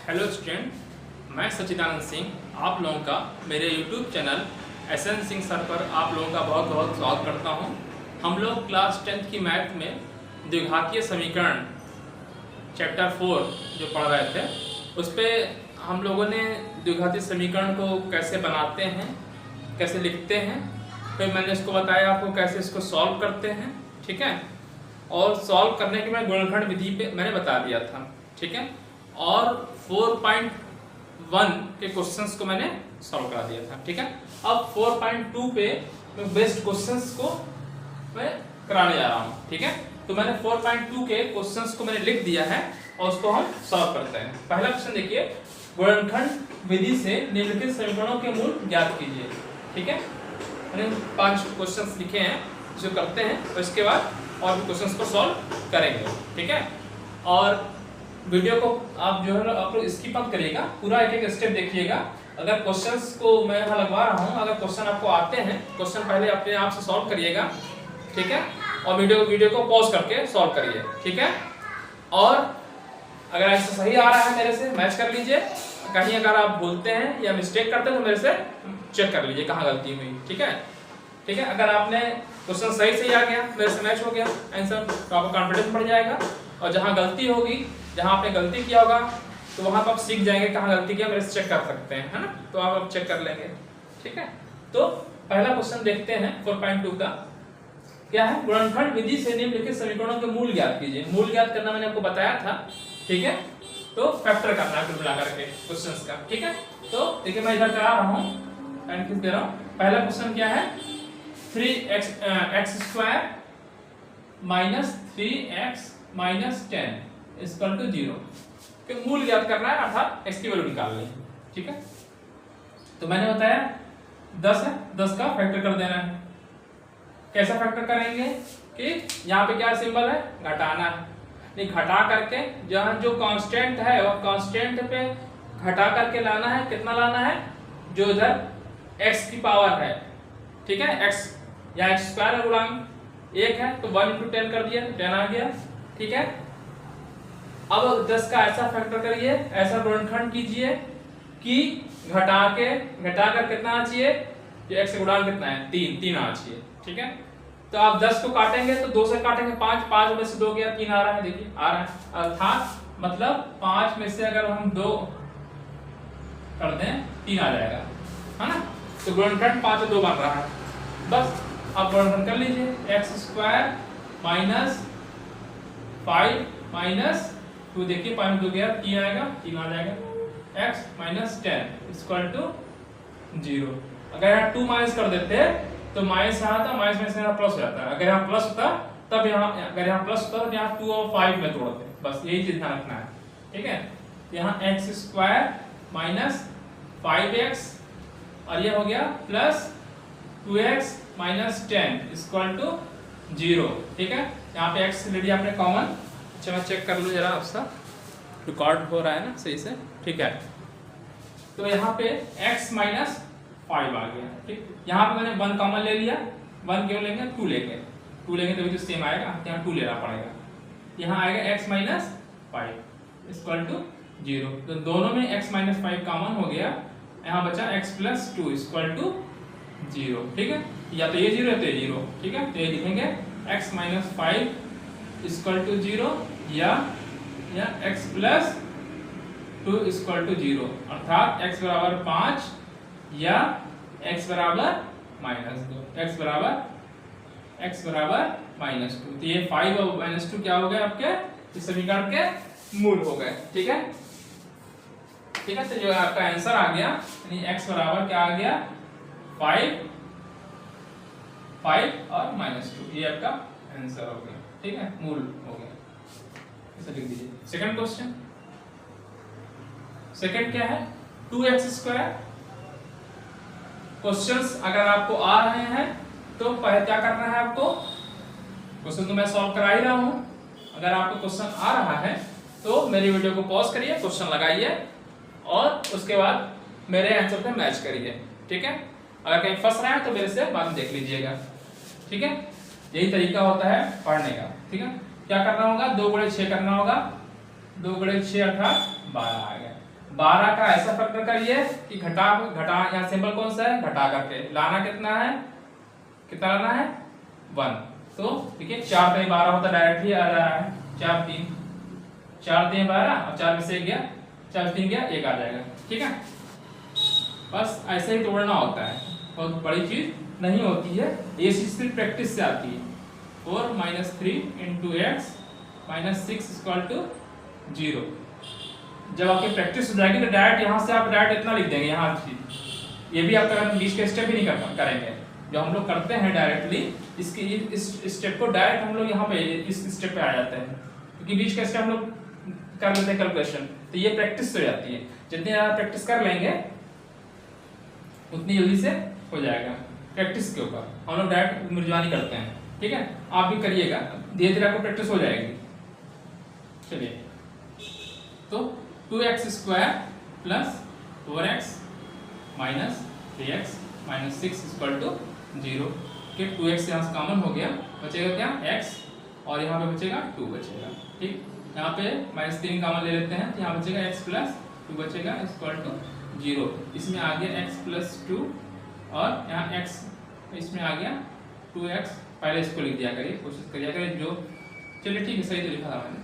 Hello student, मैं सच्चिदानंद सिंह आप लोगों का मेरे YouTube channel S N Singh sir पर आप लोगों का बहुत बहुत स्वागत करता हूं। हम लोग क्लास 10th की मैथ में द्विघातीय समीकरण चैप्टर 4 जो पढ़ रहे थे, उस पर हम लोगों ने द्विघातीय समीकरण को कैसे बनाते हैं, कैसे लिखते हैं, फिर मैंने इसको बताया आपको कैसे इसको सॉल्व करते हैं। ठीक है, और सॉल्व करने के मैं गुणनखंड विधि पे मैंने बता दिया था। ठीक है, और 4.1 के क्वेश्चंस को मैंने सॉल्व करा दिया था। ठीक है, अब 4.2 पे मैं बेस्ट क्वेश्चंस को मैं कराने जा रहा हूँ। ठीक है, तो मैंने 4.2 के क्वेश्चंस को मैंने लिख दिया है और उसको हम सॉल्व करते हैं। पहला क्वेश्चन देखिए, गुणनखंड विधि से निम्नलिखित समीकरणों के मूल ज्ञात कीजिए। ठीक है, मैंने 5 क्वेश्चंस लिखे हैं जो करते हैं, और इसके बाद और भी क्वेश्चंस को सॉल्व करेंगे। ठीक है, और वीडियो को आप जो है आप लोग स्किप मत करिएगा, पूरा एक एक स्टेप देखिएगा। अगर क्वेश्चंस को मैं यहाँ लगवा रहा हूँ, अगर क्वेश्चन आपको आते हैं, क्वेश्चन पहले अपने आप से सॉल्व करिएगा। ठीक है, और वीडियो को पॉज करके सॉल्व करिए। ठीक है, और अगर ऐसा सही आ रहा है मेरे से मैच कर लीजिए, कहीं अगर आप भूलते हैं या मिस्टेक करते हैं तो मेरे से चेक कर लीजिए कहाँ गलती हुई। ठीक है, ठीक है, अगर आपने क्वेश्चन सही आ गया, मेरे से मैच हो गया आंसर, तो आपका कॉन्फिडेंस बढ़ जाएगा। और जहाँ गलती होगी, जहाँ आपने गलती किया होगा, तो वहाँ पर आप सीख जाएंगे कहाँ गलती किया, मेरे से चेक कर सकते हैं, है ना, तो आप चेक कर लेंगे। ठीक है, तो पहला क्वेश्चन देखते हैं 4.2 का। क्या है, गुणनखंड विधि से निम्नलिखित समीकरणों के मूल ज्ञात कीजिए। मूल ज्ञात करना मैंने आपको बताया था। ठीक है, तो फैक्टर करना है कुल मिलाकर के क्वेश्चंस का। ठीक है, तो देखिए मैं इधर करा रहा हूँ एंड दे रहा हूँ। पहला क्वेश्चन क्या है, 3x² minus 3x minus 10 equal to 0 के मूल ज्ञात करना है, अर्थात x की वैल्यू निकालनी है। ठीक है, तो मैंने बताया 10 है, 10 का फैक्टर कर देना है। कैसा फैक्टर करेंगे कि यहाँ पे क्या सिंबल है, घटाना है, नहीं घटा करके जहाँ जो कांस्टेंट है और कांस्टेंट पे घटा करके लाना है। कितना लाना है, जो इधर x की पावर है। ठीक है, x या x² गुणांक 1 है तो 1 × 10 कर दिया, 10 आ गया। ठीक है, अब 10 का ऐसा फैक्टर करिए, ऐसा गुणनखंड कीजिए कि घटा कर कितना आना चाहिए, जो x गुणांक कितना है 3 आना चाहिए। ठीक है, तो आप 10 को काटेंगे तो 2 से काटेंगे 5 में से 2 गया, 3 आ रहा है। देखिए आ रहा है, अर्थात मतलब 5 में से अगर हम 2 कर दें 3 आ जाएगा, है ना, तो गुणनखंड 5 और 2 बन रहा है। बस आप गुणनखंड कर लीजिए, x² माइनस 5 माइनस 2, देखिए 5 में 2 गया, 3 आएगा, 3 आ जाएगा, x माइनस 10 इक्वल टू 0। अगर यहाँ 2 माइनस कर देते तो माइनस यहाँ था, माइनस में से यहाँ प्लस हो जाता है। अगर यहाँ प्लस होता तब यहाँ, अगर यहाँ प्लस होता तो यहाँ 2 और 5 में तोड़ते। बस यही चीज ध्यान रखना है। ठीक है, यहाँ x² माइनस 5x और ये हो गया plus 2x minus 10 equal to 0। ठीक है, यहाँ पे x ले लिया आपने कॉमन। अच्छा मैं चेक कर लूँ जरा, आपका रिकॉर्ड हो रहा है ना सही से। ठीक है, तो यहाँ पे x माइनस 5 आ गया। ठीक, यहाँ पे मैंने 1 कॉमन ले लिया, 1 क्यों लेंगे, 2 लेंगे तभी तो सेम आएगा, यहाँ 2 लेना पड़ेगा। यहाँ आएगा x माइनस 5 इक्वल टू 0, तो दोनों में x माइनस 5 कॉमन हो गया, यहाँ बचा x प्लस 2 इक्वल टू 0। ठीक है, या तो ये 0 है तो ये 0। ठीक है, तो ये लिखेंगे x माइनस 5 इक्वल टू 0 या x प्लस 2 इक्वल टू 0, अर्थात x बराबर 5 या x बराबर माइनस 2, x बराबर माइनस 2। तो ये 5 और माइनस 2 क्या हो गए, आपके इस समीकरण के मूल हो गए। ठीक है, ठीक है, तो जो आपका आंसर आ गया, यानी x बराबर क्या आ गया, 5 और माइनस 2, ये आपका आंसर हो गया। ठीक है, मूल हो गया, इसे लिख दीजिए। सेकंड क्वेश्चन, सेकंड क्या है, 2x²। क्वेश्चंस अगर आपको आ रहे हैं तो पहले क्या करना है आपको, क्वेश्चन तो मैं सॉल्व करा ही रहा हूं। अगर आपको क्वेश्चन आ रहा है तो मेरी वीडियो को पॉज करिए, क्वेश्चन लगाइए और उसके बाद मेरे आंसर पे मैच करिए। ठीक है, अगर कहीं फंस रहा है तो मेरे से बाद में देख लीजिएगा। ठीक है, यही तरीका होता है पढ़ने का। ठीक है, क्या करना होगा, 2 × 6 करना होगा, 2 × 6 अर्थात 12 आ गया। 12 का ऐसा फैक्टर करिए कि घटा यहाँ सिंबल कौन सा है, घटा करके लाना कितना है, कितना लाना है 1। तो देखिए 4 3 12 होता डायरेक्टली आ रहा है, 4 3 12 और 4 में से गया 4 3 गया 1 आ जाएगा। ठीक है, बस ऐसे ही तोड़ना होता है, बहुत बड़ी चीज नहीं होती है, ये चीज सिर्फ प्रैक्टिस से आती है। 4 - 3 × x - 6 = 0। जब आपकी प्रैक्टिस हो जाएगी तो डायरेक्ट यहाँ से आप डायरेक्ट इतना लिख देंगे यहाँ ये भी आप बीच के स्टेप भी नहीं करेंगे जो हम लोग करते हैं डायरेक्टली, इस स्टेप को डायरेक्ट हम लोग यहाँ पे इस स्टेप पे आ जाते हैं, क्योंकि बीच का स्टेप हम लोग कर लेते हैं कैलकुलेशन, तो ये प्रैक्टिस हो जाती है। जितनी ज़्यादा प्रैक्टिस कर लेंगे उतनी जल्दी से हो जाएगा। प्रैक्टिस के ऊपर हम लोग डायरेक्ट मिर्जानी करते हैं। ठीक है, आप भी करिएगा, धीरे धीरे आपको प्रैक्टिस हो जाएगी। चलिए, तो 2x² + 4x - 3x - 6 = 0 के 2x यहाँ से कॉमन हो गया, बचेगा क्या x, और यहाँ पे बचेगा 2 बचेगा। ठीक, यहाँ पे -3 कॉमन ले लेते हैं तो यहाँ बचेगा x + 2 बचेगा = 0। इसमें आ गया x + 2 और यहाँ x इसमें आ गया 2x। पहले इसको लिख दिया करिए, कोशिश करिए करिए जो, चलिए ठीक है, सही तो लिखा था मैंने,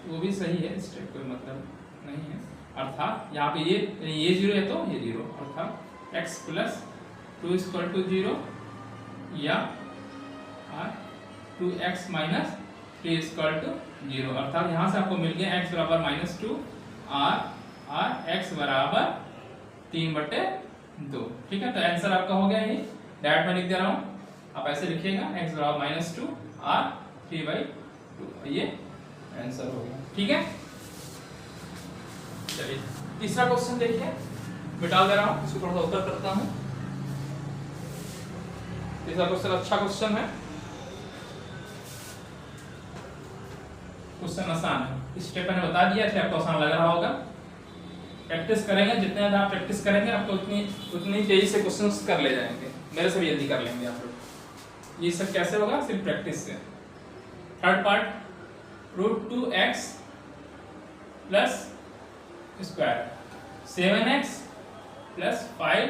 वो भी सही है, स्टेप कोई मतलब नहीं है। अर्थात यहाँ पे ये 0 है तो ये 0, अर्थात x + 2 = 0 या 2x - 3 = 0। अर्थात यहाँ से आपको मिल गया x = -2 और x = 3/2। ठीक है, तो आंसर आपका हो गया, ये डायरेक्ट में लिख दे रहा हूँ, आप ऐसे लिखिएगा x = -2 और 3/2, ये आंसर हो गया। ठीक है, चलिए तीसरा क्वेश्चन देखिए, मिटा दे रहा हूँ, इसको थोड़ा सा उत्तर करता हूँ। तीसरा क्वेश्चन अच्छा क्वेश्चन है, क्वेश्चन आसान है, स्टेप मैंने बता दिया इसलिए आपको आसान लग रहा होगा। प्रैक्टिस करेंगे, जितने ज़्यादा आप प्रैक्टिस करेंगे आपको उतनी तेजी से क्वेश्चंस कर ले जाएंगे, मेरे से भी जल्दी कर लेंगे आप लोग। ये सब कैसे होगा, सिर्फ प्रैक्टिस से। Third part, √2x + square 7x + 5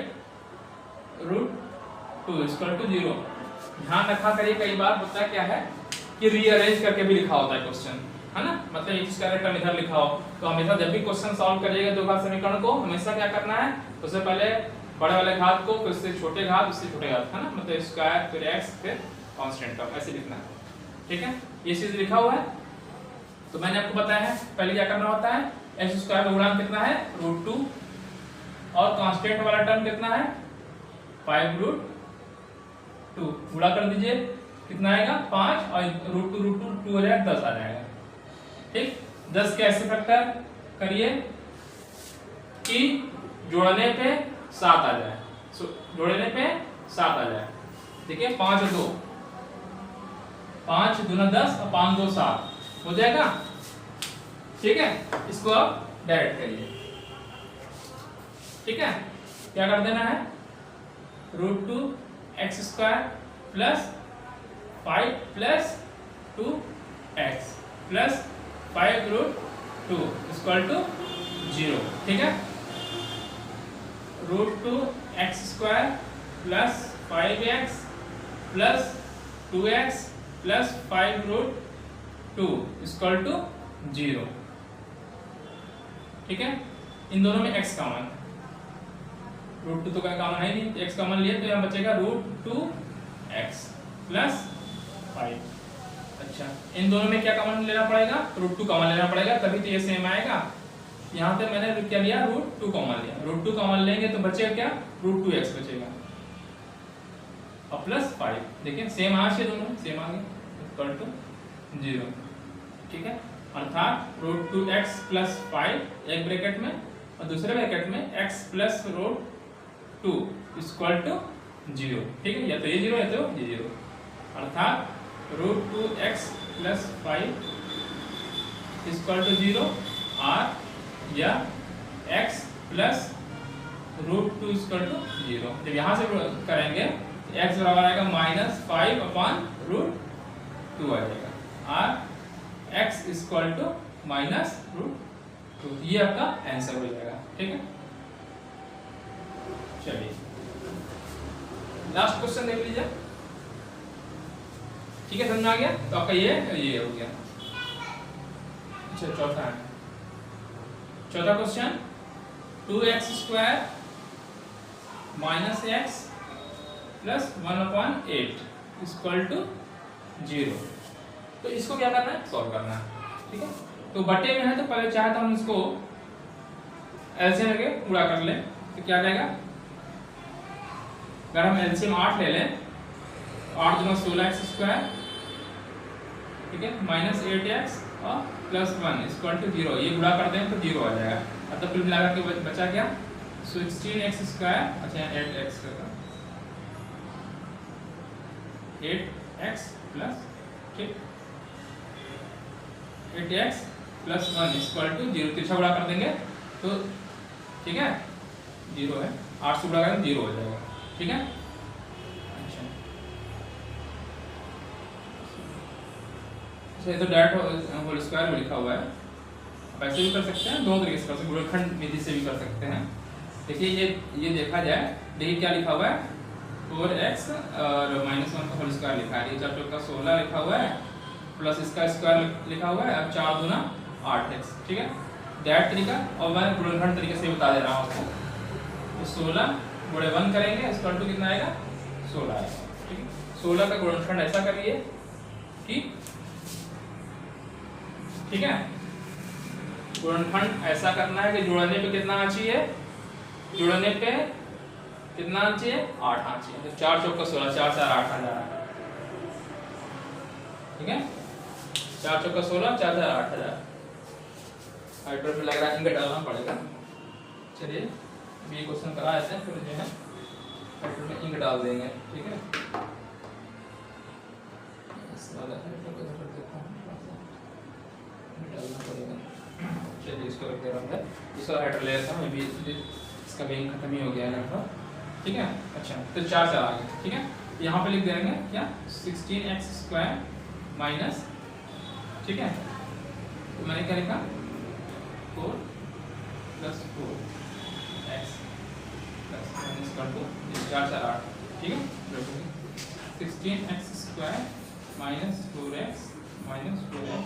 √2 = 0। ध्यान रखा करिए, कई बार होता है क्या है कि रीअरेंज करके भी लिखा होता है क्वेश्चन, है ना, मतलब एक इसका टर्म इधर लिखा हो, तो हमेशा जब भी क्वेश्चन सॉल्व करिएगा दो घात समीकरण को, हमेशा क्या करना है, उससे पहले बड़े वाले घात को, फिर उससे छोटे घात, उससे छोटे घात, है ना, मतलब स्क्वायर फिर x फिर कांस्टेंट टर्म, ऐसे लिखना है। ठीक है, ये चीज लिखा हुआ है, तो मैंने आपको बताया है पहले क्या करना होता है, x² का गुणांक कितना है √2 और कांस्टेंट वाला टर्म कितना है 5√2, गुणा कर दीजिए, कितना आएगा 5 और √2 2 हो जाएगा 10 आ जाएगा। ठीक, 10 के ऐसे फैक्टर करिए कि जोड़ने पे 7 आ जाए, जोड़ने पे 7 आ जाए। देखिए 5 और 2, 5 दूना 10 और 5 2 7 हो जाएगा। ठीक है, इसको आप डायरेक्ट करिए। ठीक है, क्या कर देना है, √2x² + 5 + 2x + 5√2 = 0। ठीक है, √2x² + 5x + 2x + 5√2 = 0। ठीक है, इन दोनों में x कॉमन, √2 तो कोई कॉमन है नहीं, x कॉमन लिए तो यहाँ बचेगा √2x + 5। अच्छा, इन दोनों में क्या कॉमन लेना पड़ेगा, √2 कॉमन लेना पड़ेगा, तभी तो ये सेम आएगा। यहाँ पे मैंने क्या लिया, √2 कॉमन लिया, √2 कॉमन लेंगे तो बचेगा क्या, √2x बचेगा और +5। देखिए सेम आ गए, दोनों सेम आ गए, = 0। ठीक है, अर्थात √2x + 5 एक ब्रैकेट में और दूसरे ब्रैकेट में x + √2 = 0। ठीक है, या तो ये 0 या तो ये 0, अर्थात √2x + 5 = 0 और या x + √2 = 0। जब यहाँ से करेंगे तो x बराबर आएगा -5/√2 आ जाएगा और x = माइनस √2। ये आपका आंसर हो जाएगा। ठीक है, चलिए लास्ट क्वेश्चन देख लीजिए। ठीक है, समझ में आ गया? तो आपका ये हो गया। अच्छा, चौथा क्वेश्चन 2x² - x + 1/8 = 0। तो इसको क्या करना है? सॉल्व करना है। ठीक है, तो बटे में है तो पहले चाहे तो हम इसको एलसीएम लेके पूरा कर लें। तो क्या रहेगा? अगर हम एलसीएम 8 ले लें, 8 × 16x², ठीक है, -8x और +1 = 0। ये गुणा करते हैं तो 0 आ जाएगा। अब तो कुल मिलाकर के बचा क्या? 16x², अच्छा 8x का 8x प्लस, ठीक, 8x + 1 = 0। तिरछा गुणा कर देंगे तो ठीक है 0 है, 8 से गुणा करेंगे 0 हो जाएगा। ठीक है, अच्छा ये तो डायरेक्ट होल स्क्वायर में लिखा हुआ है। आप ऐसे भी कर सकते हैं, दो तरीके से कर सकते हैं, गुणनखंड विधि से भी कर सकते हैं। देखिए ये देखा जाए, देखिए क्या लिखा हुआ है, 4x और -1 का होल स्क्वायर लिखा है। ये 4 × 16 लिखा हुआ है, प्लस इसका स्क्वायर लिखा हुआ है, अब 4 × 2 = 8x। ठीक है, डायरेक्ट तरीका, और मैं गुणनखंड तरीके से बता दे रहा हूँ आपको। तो 16 × 1 करेंगे = कितना आएगा? 16 आएगा। ठीक है, 16 का गुणनखंड ऐसा करिए कि, ठीक है, गुणनखंड ऐसा करना है कि जोड़ने पे कितना आना चाहिए? जोड़ने पे कितना आना चाहिए? 8 आना चाहिए। तो 4 × 4 = 16, 4 × 4 = 8 आ जाएगा। ठीक है, 4 × 4 = 16, 4 × 4 = 8 आ जाएगा। हाइड्रो में लग रहा है इंक डालना पड़ेगा। चलिए ये क्वेश्चन करा देते हैं, फिर जो है हाइड्रो में इंक डाल देंगे। ठीक है, इस वाला हाइड्रो को इधर रख देता हूं, डालना पड़ेगा। चलिए इसको रख दे रहा हूं, इसका हाइड्रो ले लेता हूं, अभी इसका भी इंक खत्म ही हो गया है लगभग। ठीक है, अच्छा तो 4 से आगे। ठीक है, यहाँ पे लिख देंगे क्या? 16x² माइनस, ठीक है, तो मैंने क्या लिखा? 4 + 4x + 1 = 4 से 8। ठीक है, 16x² - 4x - 4x + 1 = 0।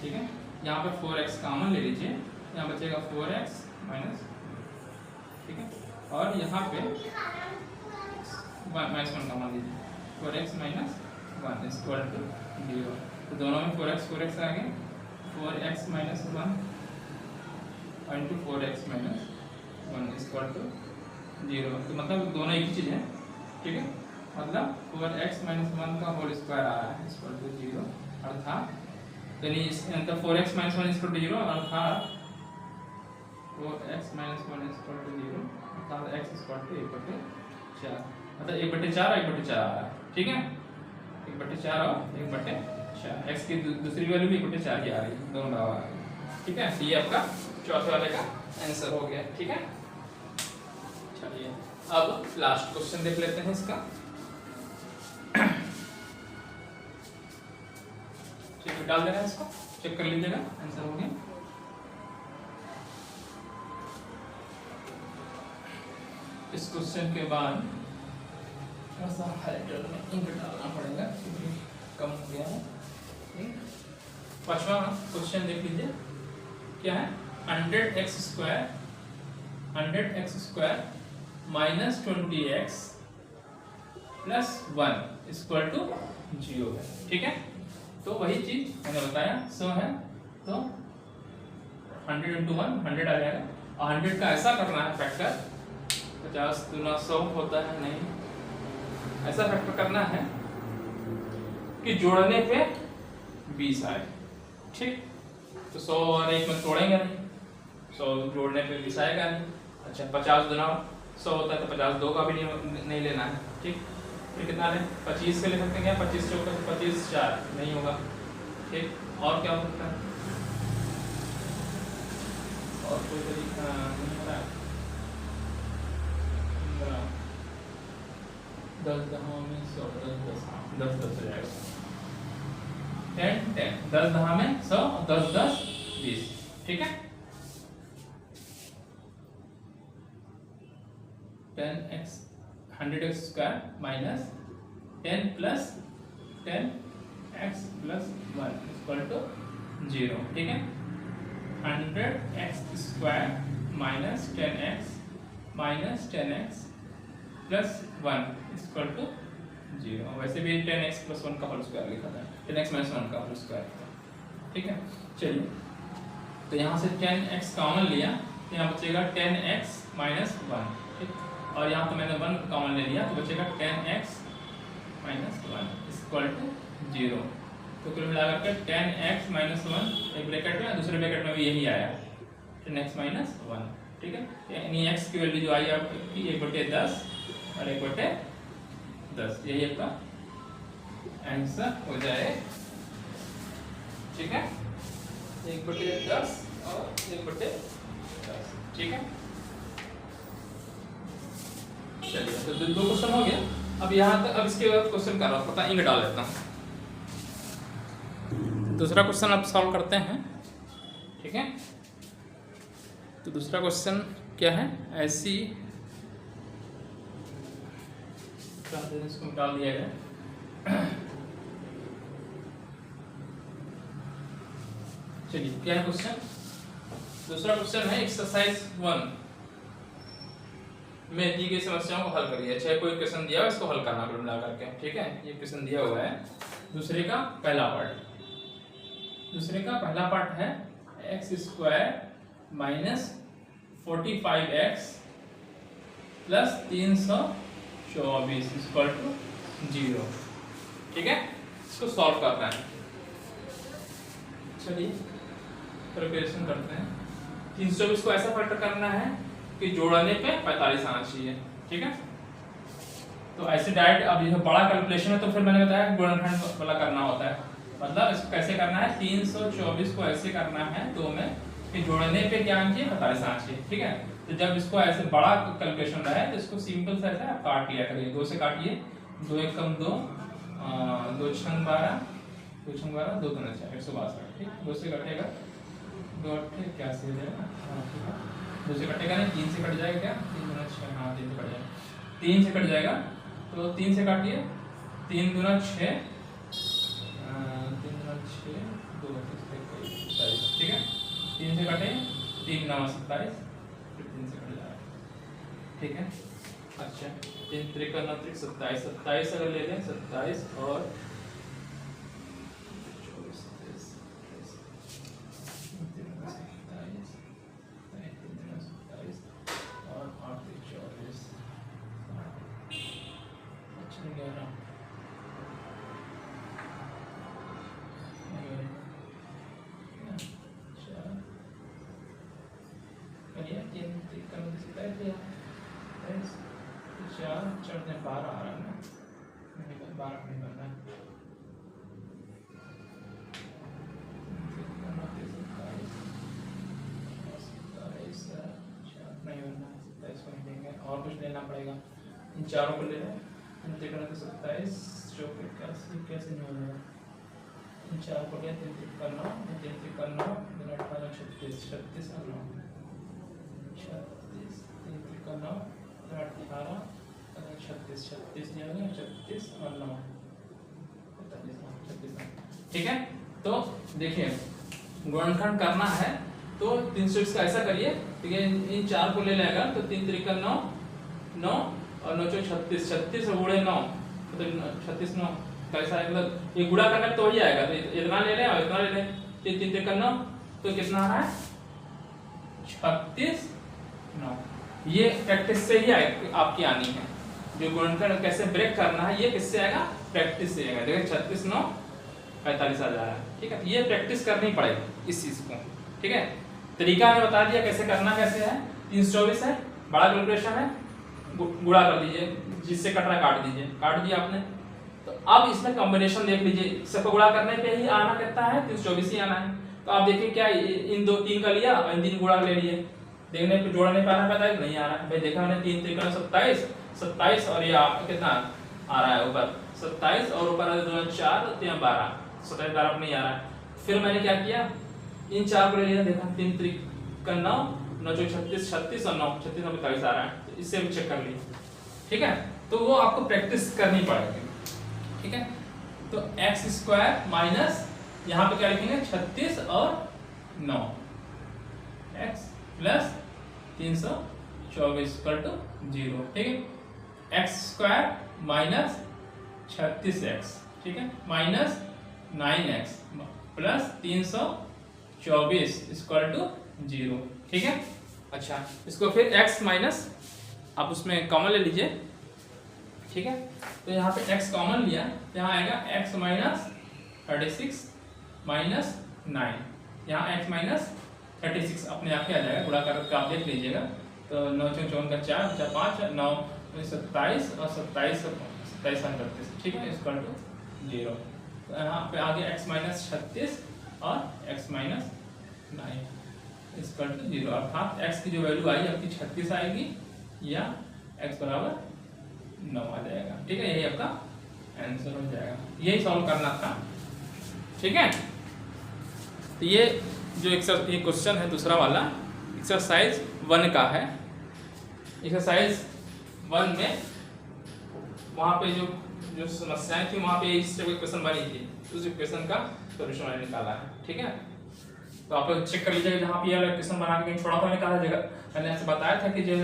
ठीक है, यहाँ पे 4x कॉमन ले लीजिए, यहाँ बचेगा 4x माइनस, ठीक है, और यहाँ पे -1 कॉमन लीजिए, 4x - 1 = 0। तो दोनों में 4x आ गए, 4x - 1 × 4x - 1 = 0। तो मतलब दोनों एक ही चीज़ है। ठीक है, मतलब 4x - 1 का होल स्क्वायर आ रहा है = 0, अर्थात यानी इसके अंदर 4x - 1 = 0, अर्थात 4x - 1 = 0, अर्थात x = 1/4। मतलब 1/4 और 1/4 आ रहा है। ठीक है, 1/4 और 1/4, x की दूसरी वैल्यू भी 1/4 ही आ रही है, दोनों बराबर आ रही है। ठीक है, ये आपका चौथे वाले का आंसर हो गया। ठीक है, चलिए अब लास्ट क्वेश्चन देख लेते हैं इसका। ठीक है, डाल देना है इसको, चेक कर लीजिएगा, आंसर हो गया। इस क्वेश्चन के बाद थोड़ा सा हाइड्रोजन में इंक डालना पड़ेगा क्योंकि कम हो गया है। पांचवा क्वेश्चन देख लीजिए, क्या है? 100x² -20x + 1 = 0 है। ठीक है, तो वही चीज मैंने बताया, 100 है तो 100 × 1 100 आ जाएगा, और 100 का ऐसा करना है फैक्टर, 50 × 100 होता है, नहीं ऐसा फैक्टर करना है कि जोड़ने पे 20 आए। ठीक, तो 100 और 1 में तोड़ेंगे नहीं, 100 जोड़ने पे 20 आएगा नहीं। अच्छा 50 × 100 होता है तो 50 2 का भी नहीं लेना है। ठीक, फिर कितना लें? 25 से ले सकते हैं क्या? 25 × 4 = 25 4 नहीं होगा। ठीक, और क्या हो सकता है? और कोई तरीका नहीं हो रहा है? 10 10 में 100 10 10 10 10 हो जाएगा। 10 10 10 दहा में 100, 10 10 20, ठीक है। 10x 100x square minus 10 plus 10x plus 1 equal to 0, ठीक है। 100x square minus 10x minus 10x plus 1 equal to 0। वैसे भी 10x प्लस 1 का होल स्क्वायर लिखा था, 10x माइनस 1 का होल स्क्वायर, ठीक है। चलिए, तो यहाँ से 10x कॉमन लिया, तो यहाँ बचेगा 10x माइनस 1, ठीक। और यहाँ तो मैंने 1 कॉमन ले लिया, तो बचेगा 10x माइनस 1 इक्वल टू 0। तो कुल मिलाकर के 10x माइनस 1 एक ब्रैकेट में, दूसरे ब्रैकेट में भी यही आया 10x माइनस 1, ठीक है। यानी x की वैल्यू जो आई आपकी 1/10 और 1/10, यही आपका आंसर हो जाए, ठीक है। 1/10 और 1/10, ठीक है। चलिए, तो दो क्वेश्चन हो गया। अब यहाँ तक, अब इसके बाद क्वेश्चन कर रहा हूँ, पता इंक डाल देता हूँ। दूसरा क्वेश्चन अब सॉल्व करते हैं, ठीक है। तो दूसरा क्वेश्चन क्या है, ऐसी इसको डाल दिया गया। चलिए, क्या है क्वेश्चन, दूसरा क्वेश्चन है एक्सरसाइज 1 में दी गई समस्याओं को हल करिए। अच्छा, कोई क्वेश्चन दिया है, इसको हल करना कुल मिला करके, ठीक है। ये क्वेश्चन दिया हुआ है, दूसरे का पहला पार्ट। दूसरे का पहला पार्ट है x square minus 45x plus 324 equal to 0, ठीक है। इसको सॉल्व करना है। चलिए, प्रिपरेशन करते हैं। 324 को ऐसा फैक्टर करना है कि जोड़ने पे 45 आना चाहिए, ठीक है। तो ऐसे डायरेक्ट, अब ये बड़ा कैलकुलेशन है तो फिर मैंने बताया गुणनखंड वाला करना होता है। मतलब इसको कैसे करना है, 324 को ऐसे करना है 2 में कि जोड़ने पे क्या आना चाहिए, 45 आना चाहिए, ठीक है। तो जब इसको ऐसे बड़ा कैलकुलेशन रहा है तो इसको सिंपल सा ऐसा आप काट लिया करिए, 2 से काटिए, 2 1 कम 2, 2 6 12, 2 6 12, 2 2 6 162, ठीक। 2 से कटेगा 2 8 81 हो जाएगा, हाँ ठीक है। 2 से कटेगा नहीं, 3 से कट जाएगा क्या, 3 2 6, हाँ 3 से कट जाएगा, 3 से कट जाएगा, तो 3 से काटिए, 3 2 6, 3 2 6, 2 27, ठीक है। 3 से कटे, 3 9 27, फिर 3 से कट जाएगा, ठीक है। अच्छा, 3 3 9 3 27, 27 अगर ले लें, 27 और 24 और 8 24, अच्छा 11, चढ़ने 12 आ रहा है ना, नहीं 12 नहीं बनना है, नहीं बनना है, 27 को नहीं देंगे, और कुछ लेना पड़ेगा। इन चारों को ले लें, 27 चौक 81 कैसे नहीं हो जाएगा, इन चारों को ले, 3 3 का 9, 3 3 का 9, 2 18 36, 36 और 9, 36, 3 3 का 9, 18 36, 36 नहीं होगा, 36 और 9 36, ठीक है। तो देखिए, गुणनखंड करना है तो 320 का ऐसा करिए, ठीक है। इन चार को ले लेगा तो 3 3 का 9 9 और 9 36, 36 और गुणे 9 तो 36 9 कैसा है, मतलब ये गुणा करना तो वही आएगा, तो इतना ले लें और इतना ले लें, 3 3 का 9 तो कितना आ रहा है 36 9। ये प्रैक्टिस से ही आपकी आनी है, जो गुणनखंड कैसे ब्रेक करना है ये किससे आएगा, प्रैक्टिस से आएगा। देखिए 36 9 45 आ जा रहा है, ठीक है। ये प्रैक्टिस करनी पड़ेगी इस चीज को, ठीक है। तरीका मैंने बता दिया कैसे करना, कैसे है। 324 है, बड़ा कैलकुलेशन है, गुणा कर दीजिए, जिससे कट रहा काट दीजिए, काट दिया आपने। तो अब इसमें कॉम्बिनेशन देख लीजिए, सबको गुणा करने पे ही आना कितना है, 324 ही आना है। तो आप देखिए क्या इन 2 3 का लिया और इन 3 गुणा ले लिए, देखने पे जोड़ने पे आना 45 नहीं आ रहा है भाई, देखा मैंने 3 3 का 27 27 और ये आप कितना आ रहा है ऊपर 27 और ऊपर 2 4 3 12 27 बार नहीं आ रहा है। फिर मैंने क्या किया, इन 4 को ले लिया, देखा 3 3 का 9, 9 जो 36 36 और 9 36 में 45 आ रहा है, तो इससे भी चेक कर ली। ठीक है, तो वो आपको प्रैक्टिस करनी पड़ेगी। ठीक है, तो एक्स स्क्वायर माइनस यहाँ पे क्या लिखेंगे 36 और 9 एक्स प्लस 324 इक्वल टू 0। ठीक है, एक्स स्क्वायर माइनस 36x, ठीक है, minus 9x plus 324 equal to 0। ठीक है, अच्छा इसको फिर x माइनस आप उसमें कॉमन ले लीजिए। ठीक है, तो यहाँ पे x कॉमन लिया, यहाँ आएगा x माइनस 36 माइनस 9, यहाँ x माइनस 36 अपने आप ही आ जाएगा, गुणा करके आप देख लीजिएगा। तो 9 54 का 4 5 9 27 और 27 37। ठीक है, इक्वल टू 0। तो यहाँ पे आ गया x माइनस 36 और x माइनस 9 इक्वल टू 0, अर्थात x की जो वैल्यू आई आपकी 36 आएगी या x बराबर 9 आ जाएगा। ठीक है, यही आपका आंसर हो जाएगा, यही सॉल्व करना था। ठीक है, तो ये जो ये क्वेश्चन है दूसरा वाला एक्सरसाइज 1 का है। एक्सरसाइज 1 में वहाँ पे जो समस्याएं थी वहाँ पे इस टाइप की क्वेश्चन बनी थी, उस इक्वेशन का सॉल्यूशन मैंने निकाला है। ठीक है, तो आप लोग चेक कर लीजिएगा, जहाँ पे ये क्वेश्चन बना के कहीं छोड़ा तो निकाला जाएगा। मैंने आपसे बताया था कि जो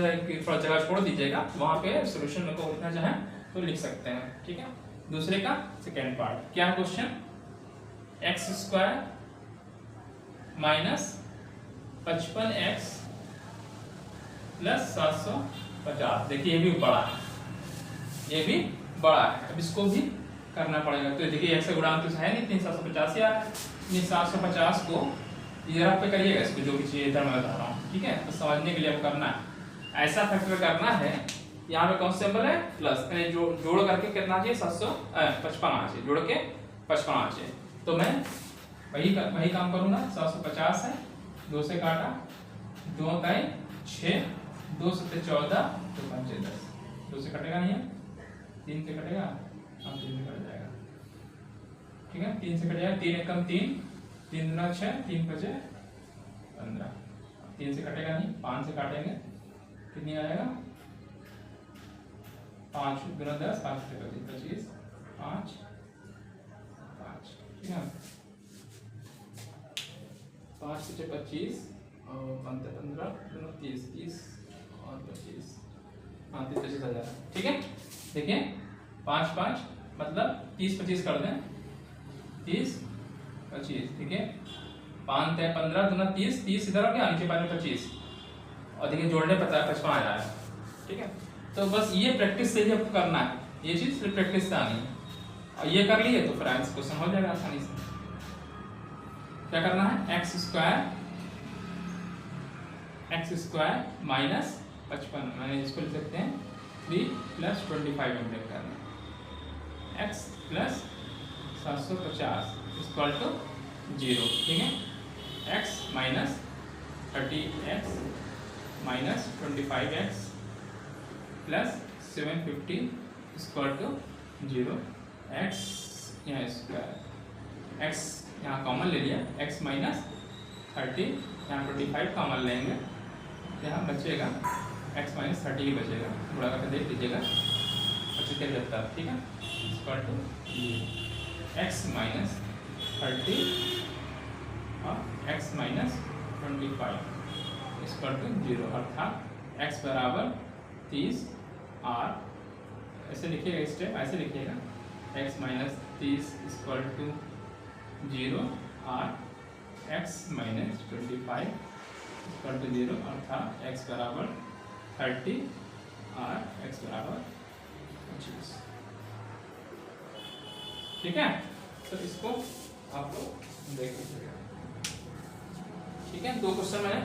थोड़ा जगह छोड़ दीजिएगा, वहाँ पे सॉल्यूशन को लिखना चाहें तो लिख सकते हैं। ठीक है, दूसरे का सेकेंड पार्ट क्या है question, x square minus 55x plus 750। देखिए ये भी बड़ा है, ये भी बड़ा है, अब इसको भी करना पड़ेगा। तो देखिए x का गुणांक तो है नहीं, 350 आ रहा है, 750 को इधर आप पे करिएगा, इसको जो भी चाहिए इधर मैं बता रहा हूँ। ठीक है, तो समझने के लिए अब करना है, ऐसा फैक्टर करना है। यहाँ पे कौन सा सिंबल है प्लस, जोड़ करके कितना चाहिए 755 आना चाहिए, जोड़ के 55 आना चाहिए। तो मैं वही काम करूंगा, 750 है, 2 से काटा, 2 का 6, 2 से 14, 2 5 10, 2 से कटेगा नहीं है, 3 से कटेगा, हाँ 3 से कट जाएगा। ठीक है, 3 से कटेगा, 3 एक कम 3, 3 दूना 6, 3 5 15, 3 से कटेगा नहीं, 5 से काटेंगे कितनी आ जाएगा, 5 दूना 10, 5 से 25, 5 5। ठीक है, 5 से 25 और 15 30 30 और 25, हाँ 30 25 आ जाएगा। ठीक है, देखिए 5 5 मतलब 30 25 कर दें, 30 25। ठीक है, 5 3 15 दूना 30, 30 इधर हो गया, नीचे 5 में 25 और देखिए जोड़ने 55 आ रहा है। ठीक है, तो बस ये प्रैक्टिस से ही आपको करना है, ये चीज सिर्फ प्रैक्टिस से आनी है, और ये कर लिए तो फिर आंसर क्वेश्चन हो जाएगा आसानी से। क्या करना है, एक्स स्क्वायर माइनस 55, मैंने इसको लिख सकते हैं 3 प्लस 25 में ब्रेक करना है, एक्स प्लस 750 इक्वल टू 0। ठीक है, x minus 30x minus 25x plus 750 equal to 0, x यहाँ स्क्वायर, एक्स यहाँ कॉमन ले लिया, x माइनस 30, यहाँ 25 कॉमन लेंगे, यहाँ बचेगा x माइनस 30 ही बचेगा, गुणा करके देख लीजिएगा 25 जाता है। ठीक है, इक्वल टू x माइनस 30 और x माइनस 25 इक्वल टू 0, अर्थात x बराबर 30 और ऐसे लिखिएगा, स्टेप ऐसे लिखिएगा, x माइनस 30 इक्वल टू 0 और x माइनस 25 इक्वल टू 0, अर्थात x बराबर 30 और x बराबर 25। ठीक है, तो इसको आप लोग देख लीजिएगा। ठीक है, 2 क्वेश्चन मैंने,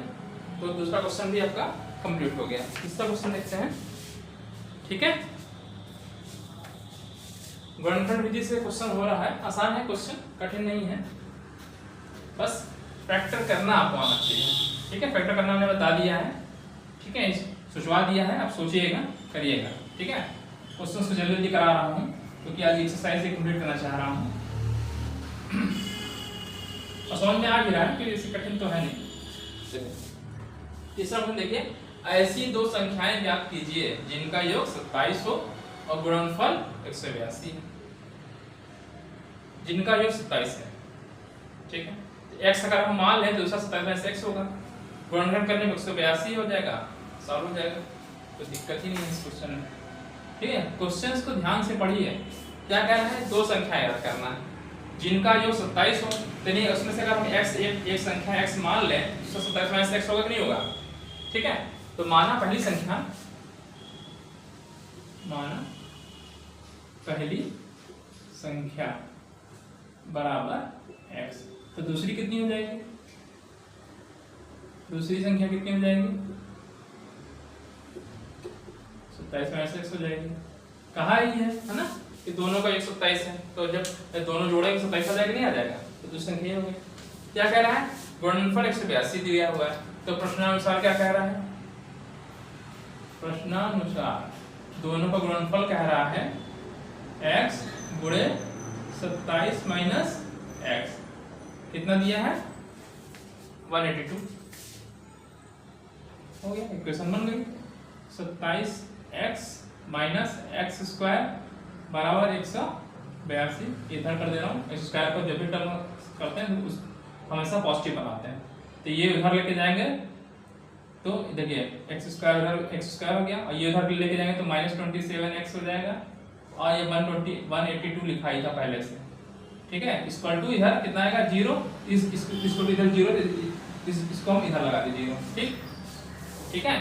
तो दूसरा क्वेश्चन भी आपका कंप्लीट हो गया। तीसरा क्वेश्चन देखते हैं। ठीक है, गुणनखंड विधि से क्वेश्चन हो रहा है, आसान है क्वेश्चन, कठिन नहीं है, बस फैक्टर करना आपको आना चाहिए। ठीक है, फैक्टर करना मैंने बता दिया है। ठीक है, सुझवा दिया है, आप सोचिएगा करिएगा। ठीक है, क्वेश्चन को जल्दी जल्दी करा रहा हूँ क्योंकि आज एक्सरसाइज ही कंप्लीट करना चाह रहा हूँ। समझ में आ भी रहा है कि इससे कठिन तो है नहीं। तीसरा प्रश्न देखिए, ऐसी दो संख्याएं ज्ञात कीजिए जिनका योग 27 हो और गुणनफल 182 है। जिनका योग 27 है, ठीक है, x अगर हम मान लें तो दूसरा 27 में से x होगा, गुणनखंड करने में 182 हो जाएगा, सॉल्व हो जाएगा, कोई दिक्कत ही नहीं है इस क्वेश्चन में। ठीक है, क्वेश्चंस को ध्यान से पढ़िए। क्या कह रहा है, दो संख्याएं याद करना है जिनका योग 27 हो, तो नहीं उसमें से अगर हम x एक संख्या x मान लें तो 27 में से x होगा कि नहीं होगा। ठीक है, तो माना पहली संख्या, माना पहली संख्या बराबर x, तो दूसरी कितनी हो जाएगी, दूसरी संख्या कितनी हो जाएगी, 27 में से x हो जाएगी। कहा ही है ना कि दोनों का 127 है, तो जब दोनों जोड़े 127 आ जाएगा, नहीं आ जाएगा, तो दूसरी संख्या हो गई। क्या कह रहा है, गुणनफल 182 दिया हुआ है, तो प्रश्नानुसार क्या कह रहा है, प्रश्नानुसार दोनों का गुणनफल कह रहा है x गुणे 27 माइनस x, कितना दिया है 182, हो गया, इक्वेशन बन गई। 27x माइनस एक्स स्क्वायर बराबर 182, इधर कर दे रहा हूँ, x स्क्वायर को जब भी टर्म करते हैं उस हमेशा पॉजिटिव बनाते हैं, तो ये उधर लेके जाएंगे तो देखिए एक्स स्क्वायर उधर x स्क्वायर हो गया, और ये उधर लेके जाएंगे तो -27x हो जाएगा, और ये 182 लिखा ही था पहले से। ठीक है, इक्वल टू इधर कितना आएगा 0, इसको इधर 0, इसको हम इधर लगा दीजिए 0। ठीक है,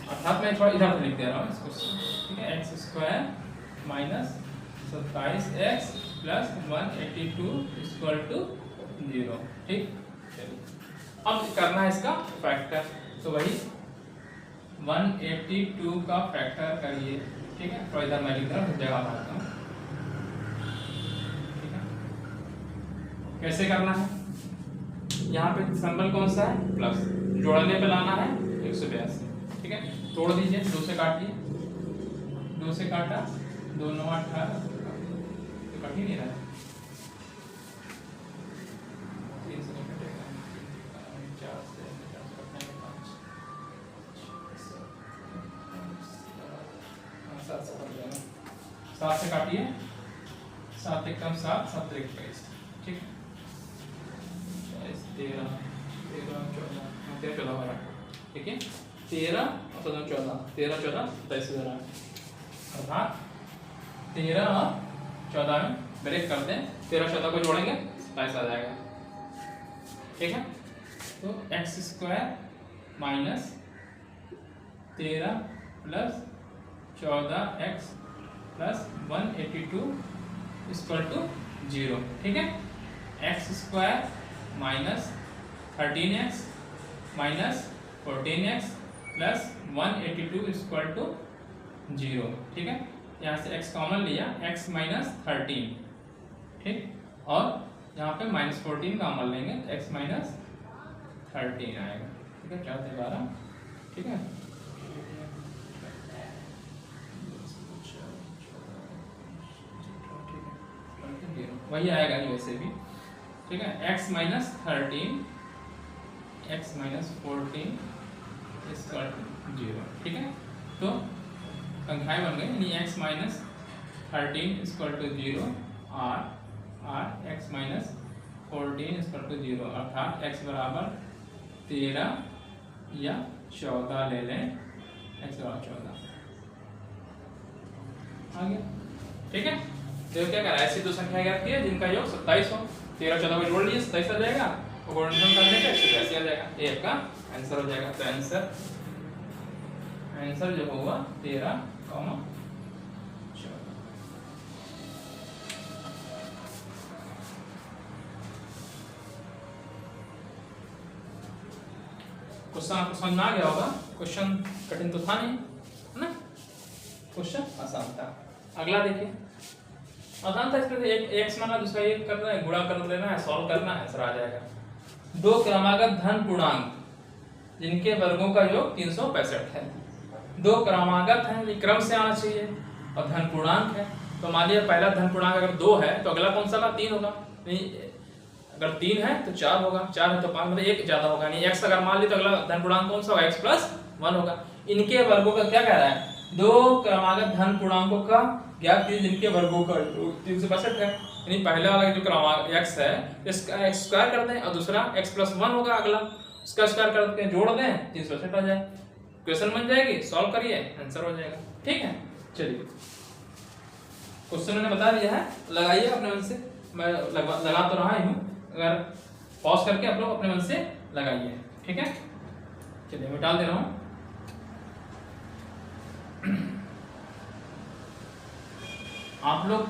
अर्थात मैं थोड़ा इधर लिख दे रहा हूँ इसको। ठीक है, x square minus 27x plus 182 equal to 0। ठीक, अब करना है इसका फैक्टर, तो वही 182 का फैक्टर करिए। ठीक है, तो इधर मैं लिख रहा हूँ, जगह बनाता हूँ। ठीक है, कैसे करना है, यहाँ पे सिंबल कौन सा है, प्लस, जोड़ने पे लाना है 182। ठीक है, तोड़ दीजिए, 2 से काटिए, 2 से काटा, 2 9 18, तो कट ही नहीं रहा है, 3 से नहीं कटेगा, 4 से 50 कटने में 5, 7 से कट जाएगा, 7 से काटिए, 7 एक कम 7, 7 3 21। ठीक है, 13 13 14 12। ठीक है, 13 और 14, 13 14 27 हो रहा है, अर्थात 13 और 14 में ब्रेक करते हैं, 13 14 को जोड़ेंगे 27 आ जाएगा। ठीक है, तो x square minus 13 plus 14x plus 182 equal to 0। ठीक है, x square minus 13x minus 14x plus 182 equal to 0। ठीक है, यहाँ से x कॉमन लिया, x माइनस 13। ठीक, और यहाँ पे माइनस 14 कॉमन लेंगे तो x माइनस 13 आएगा। ठीक है, 4 से 12। ठीक है, वही आएगा ही वैसे भी। ठीक है, x minus 13 x minus 14 equal to 0। ठीक है, तो संख्याएं बन गई, यानी x माइनस 13 इक्वल टू 0 और x माइनस 14 इक्वल टू 0, अर्थात x बराबर 13 या 14 ले लें, x बराबर 14 आ गया। ठीक है, तो क्या करा, ऐसी दो संख्या ज्ञात की है जिनका योग 27 हो, 13 14 को जोड़ लीजिए 27 आ जाएगा, और गुणनखंड करने पे 182 आ जाएगा, ये आपका आंसर हो जाएगा। तो आंसर जो होगा 13, 14। क्वेश्चन आपको समझ में आ गया होगा, क्वेश्चन कठिन तो था नहीं, है ना, क्वेश्चन आसान था। अगला देखिए, आसान था, इसमें एक x माना, दूसरा ये करना है, गुणा कर देना है, सॉल्व करना है, आंसर आ जाएगा। दो क्रमागत धन पूर्णांक जिनके वर्गों का योग 365 है, दो क्रमागत हैं, क्रम से आना चाहिए, और धन पूर्णांक है, तो मान लिया पहला धन पूर्णांक अगर 2 है तो अगला कौन सा होगा, 3 होगा, नहीं अगर 3 है तो 4 होगा, 4 है तो 5, मतलब एक ज्यादा होगा नहीं। x अगर मान ली तो अगला धन पूर्णांक कौन सा होगा, x प्लस 1 होगा। इनके वर्गों का क्या कह रहा है, दो क्रमागत धन पूर्णांकों का ज्ञात कीजिए जिनके वर्गों का 365 है। यानी पहले वाला जो क्रमांक x है इसका x स्क्वायर कर दें और दूसरा x प्लस 1 होगा अगला, उसका स्क्वायर करके जोड़ दें 365 आ जाए, क्वेश्चन बन जाएगी, सॉल्व करिए आंसर हो जाएगा। ठीक है, चलिए क्वेश्चन मैंने बता दिया है, लगाइए अपने मन से, मैं लगा तो रहा ही हूँ, अगर पॉज करके आप लोग अपने मन से लगाइए। ठीक है, चलिए मैं डाल दे रहा हूँ। आप लोग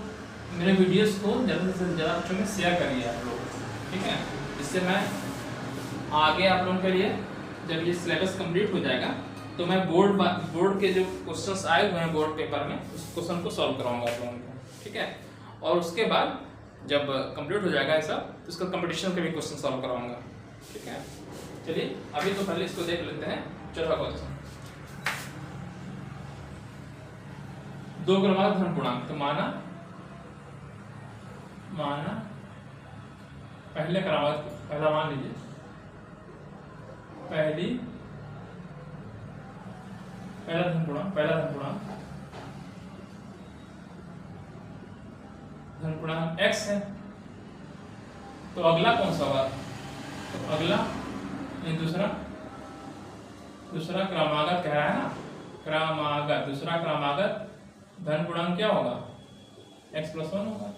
मेरे वीडियोस को ज़्यादा से ज़्यादा बच्चों में शेयर करिए आप लोग, ठीक है, इससे मैं आगे आप लोगों के लिए जब ये सिलेबस कंप्लीट हो जाएगा तो मैं बोर्ड के जो क्वेश्चंस आए हुए हैं बोर्ड पेपर में उस क्वेश्चन को सॉल्व कराऊंगा आप लोगों को। ठीक है, और उसके बाद जब कंप्लीट हो जाएगा ऐसा तो उसका कंपटीशन के भी क्वेश्चन सॉल्व कराऊंगा। ठीक है, चलिए अभी तो पहले इसको देख लेते हैं। चौथा क्वेश्चन, दो क्रमागत धन पूर्णांक, तो माना पहले क्रमागत, पहला मान लीजिए पहला धन पूर्णांक x है, तो अगला कौन सा होगा, तो अगला दूसरा क्रमागत कह रहा है ना, दूसरा क्रमागत धन पूर्णांक क्या होगा, x प्लस 1 होगा,